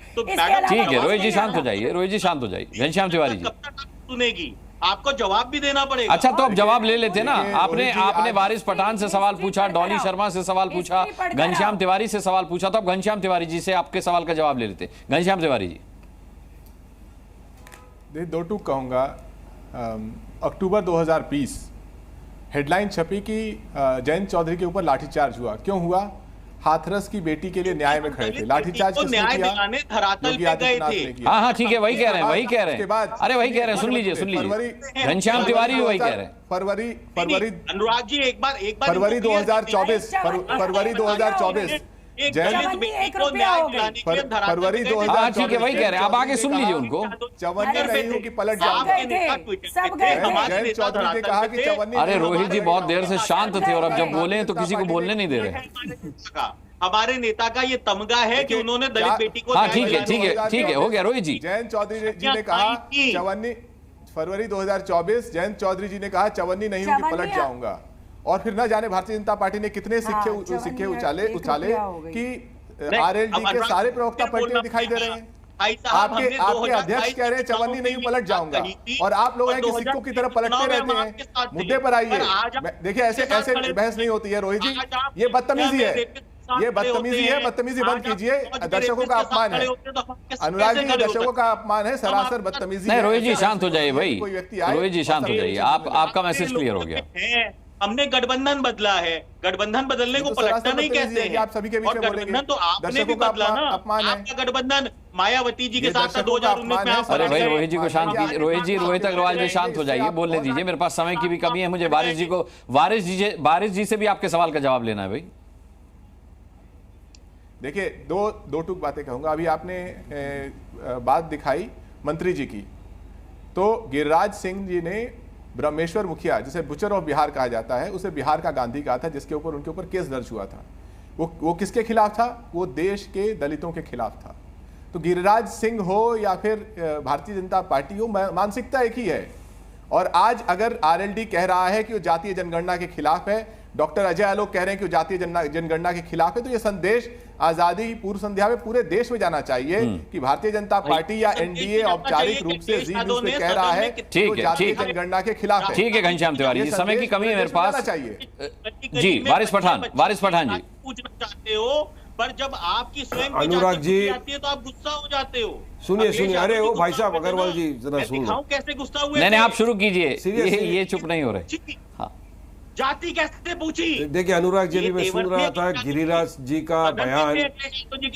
ठीक है रोहित जी शांत हो जाइए, रोहित जी शांत हो जाइए। घनश्याम तिवारी जी सुनेगी, आपको जवाब भी देना पड़ेगा। अच्छा तो अब जवाब ले लेते ना। आपने वारिस पठान से सवाल पूछा, डॉली शर्मा से सवाल पूछा, घनश्याम तिवारी से सवाल पूछा, तो अब घनश्याम तिवारी जी से आपके सवाल का जवाब ले लेते। घनश्याम तिवारी जी, दो टूक कहूंगा। अक्टूबर 2020 हेडलाइन छपी कि जयंत चौधरी के ऊपर लाठीचार्ज हुआ। क्यों हुआ? हाथरस की बेटी के लिए न्याय में खड़े थे। लाठीचार्ज किसने किया? योगी आदित्यनाथ ने किया। हाँ ठीक है, वही कह रहे हैं, वही कह रहे हैं। अरे वही कह रहे हैं, सुन लीजिए। घनश्याम तिवारी वही कह रहे हैं। फरवरी अनुराग जी एक बार फरवरी 2024 फरवरी 2024 ठीक है, वही कह रहे हैं। आप आगे सुन लीजिए उनको। चवन्नी नहीं हूँ कि पलट जाऊंगा। जयंत चौधरी ने कहा कि चवन्नी। अरे रोहित जी बहुत देर से शांत थे और अब जब बोले तो किसी को बोलने नहीं दे रहे। हमारे नेता का ये तमगा है कि उन्होंने दलित बेटी को। हाँ ठीक है, हो गया रोहित जी। जयंत चौधरी जी ने कहा चवन्नी, फरवरी 2024 जयंत चौधरी जी ने कहा चवन्नी नहीं हूँ कि पलट जाऊंगा। और फिर न जाने भारतीय जनता पार्टी ने कितने सिक्के उछाले कि आरएलडी के सारे प्रवक्ता पलटे दिखाई दे रहे हैं। आपके अध्यक्ष कह रहे हैं चवन्नी नहीं पलट जाऊंगा, और आप लोग हैं कि सिक्कों की तरफ पलटते रहते हैं। मुद्दे पर आइए। देखिए ऐसे बहस नहीं होती है रोहित जी, ये बदतमीजी है, ये बदतमीजी है। बदतमीजी बंद कीजिए, दर्शकों का अपमान है। अनुराग जी, दर्शकों का अपमान है, सरासर बदतमीजी। नहीं रोहित जी शांत हो जाइए भाई, रोहित जी शांत हो जाइए। आपका मैसेज क्लियर हो गया। हमने गठबंधन बदला है, गठबंधन बदलने को पलटना नहीं कहते हैं। आप सभी के बीच में बोलेंगे। गठबंधन तो आपने भी बदला ना। आपका गठबंधन मायावती जी के साथ 2019 में। अरे भाई रोहित जी को शांत कीजिए। रोहित अग्रवाल जी शांत हो जाइए, बोलने दीजिए। मेरे पास समय की भी कमी है, मुझे वारिस जी से भी आपके सवाल का जवाब लेना है भाई। देखिए दो टूक बातें कहूंगा। अभी आपने बात दिखाई मंत्री जी की, तो गिरिराज सिंह जी ने ब्रह्मेश्वर मुखिया, जिसे बुचर ऑफ बिहार कहा जाता है, उसे बिहार का गांधी कहा था, जिसके ऊपर उनके ऊपर केस दर्ज हुआ था। वो किसके खिलाफ था? वो देश के दलितों के खिलाफ था। तो गिरिराज सिंह हो या फिर भारतीय जनता पार्टी हो, मानसिकता एक ही है। और आज अगर आरएलडी कह रहा है कि वो जातीय जनगणना के खिलाफ है, डॉक्टर अजय आलोक कह रहे हैं कि वो जातीय जनगणना के खिलाफ है, तो ये संदेश आजादी की पूर्व संध्या में पूरे देश में जाना चाहिए कि भारतीय जनता पार्टी या एनडीए औपचारिक रूप से जी न्यूज़ में कह रहा है कि वो जातीय जनगणना के खिलाफ है। ठीक है घनश्याम तिवारी जी, समय की कमी है मेरे पास। चाहिए जी वारिस पठान जी पूछना चाहते हो, पर जब आपकी स्वयं अनुराग जी आती है तो आप गुस्सा हो जाते हो। सुनिए। अरे वो भाई साहब अग्रवाल जी जरा सुन लो। कैसे गुस्सा हुए? नहीं आप शुरू कीजिए, ये चुप नहीं हो रहे। हाँ जाति कैसे पूछी? देखिए अनुराग जी, मैं सुन रहा था गिरिराज जी का बयान।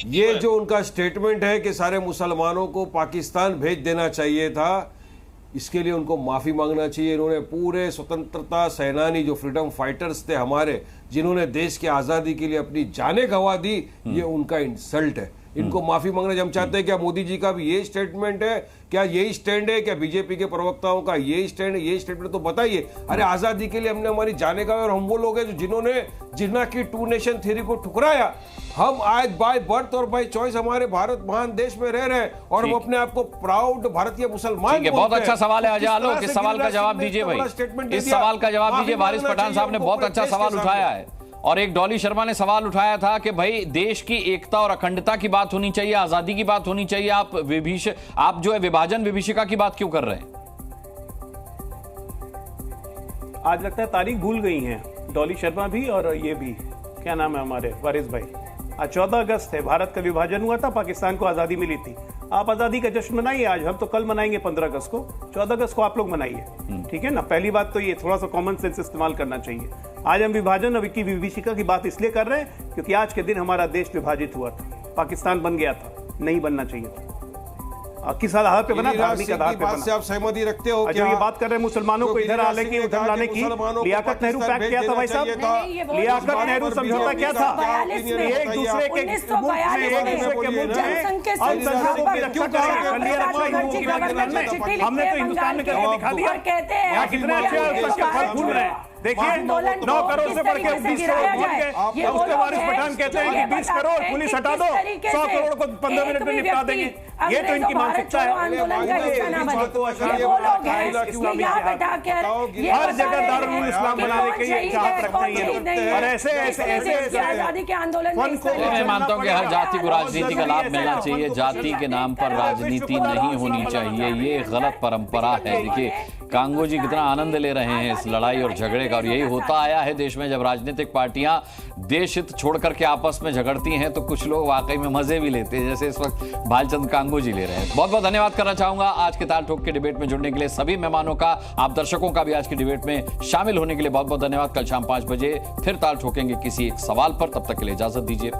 ये जो उनका स्टेटमेंट है कि सारे मुसलमानों को पाकिस्तान भेज देना चाहिए था, इसके लिए उनको माफी मांगना चाहिए। इन्होंने पूरे स्वतंत्रता सेनानी जो फ्रीडम फाइटर्स थे हमारे, जिन्होंने देश की आजादी के लिए अपनी जानें गंवा दी, ये उनका इंसल्ट है। इनको माफी मांगना चाहिए। हम चाहते हैं क्या मोदी जी का भी यही स्टेटमेंट है, क्या यही स्टैंड है, क्या बीजेपी के प्रवक्ताओं का यही स्टैंड है? यही स्टेटमेंट तो बताइए। अरे आजादी के लिए हमने हमारी जाने का, और हम वो लोग हैं जो जिन्होंने जिन्ना की 2 नेशन थ्योरी को ठुकराया। हम आज बाय बर्थ और बाय चॉइस हमारे भारत महान देश में रह रहे हैं और हम अपने आप को प्राउड भारतीय मुसलमान। बहुत अच्छा सवाल है अजय आलोक, इस सवाल का जवाब दीजिए भाई, इस सवाल का जवाब दीजिए। वारिस पठान साहब ने बहुत अच्छा सवाल उठाया है, और एक डॉली शर्मा ने सवाल उठाया था कि भाई देश की एकता और अखंडता की बात होनी चाहिए, आजादी की बात होनी चाहिए, आप जो है विभाजन विभीषिका की बात क्यों कर रहे हैं? आज लगता है तारीख भूल गई हैं डॉली शर्मा भी, और ये भी क्या नाम है हमारे वारिस भाई। आज 14 अगस्त है, भारत का विभाजन हुआ था, पाकिस्तान को आजादी मिली थी। आप आजादी का जश्न मनाइए आज, हम तो कल मनाएंगे 15 अगस्त को, 14 अगस्त को आप लोग मनाइए, ठीक है ना। पहली बात तो ये थोड़ा सा कॉमन सेंस इस्तेमाल करना चाहिए। आज हम विभाजन और की विभीषिका की बात इसलिए कर रहे हैं क्योंकि आज के दिन हमारा देश विभाजित हुआ था, पाकिस्तान बन गया था, नहीं बनना चाहिए था। किस आधार पे बना? धार्मिक आधार पे बना। से आप सहमति रखते हो? अच्छा, ये बात कर रहे हैं मुसलमानों को इधर आने की, उधर लाने की। लियाकत नेहरू पैक्ट क्या था भाई साहब? लियाकत नेहरू समझौता क्या था? एक दूसरे के मुल्क में हमने तो हिंदुस्तान में करके दिखा दिया। यहाँ कितने अच्छे भूल रहे हैं। देखिए 9 करोड़ से बढ़ के 20 करोड़ भूल के, उसके वारिस पठान कहते हैं कि 20 करोड़ पुलिस हटा दो, 100 करोड़ को 15 मिनट में निपटा देंगे। ये तो इनकी मानसिकता है। हर जगह दारुल इस्लाम बनाने के लिए चाहत रखते हैं ये लोग, और ऐसे आजादी के आंदोलन मैं मानता हूं कि हर जाति को राजनीति का लाभ मिलना चाहिए, जाति के नाम पर राजनीति नहीं होनी चाहिए, ये गलत परंपरा है। देखिए कांगो जी कितना आनंद ले रहे हैं इस लड़ाई और झगड़े का, और यही होता आया है देश में। जब राजनीतिक पार्टियां देश हित छोड़ करके आपस में झगड़ती हैं तो कुछ लोग वाकई में मजे भी लेते हैं, जैसे इस वक्त भालचंद कांगो जी ले रहे हैं। बहुत बहुत धन्यवाद करना चाहूंगा आज के ताल ठोक के डिबेट में जुड़ने के लिए सभी मेहमानों का, आप दर्शकों का भी आज की डिबेट में शामिल होने के लिए बहुत बहुत धन्यवाद। कल शाम 5 बजे फिर ताल ठोकेंगे किसी एक सवाल पर, तब तक के लिए इजाजत दीजिए।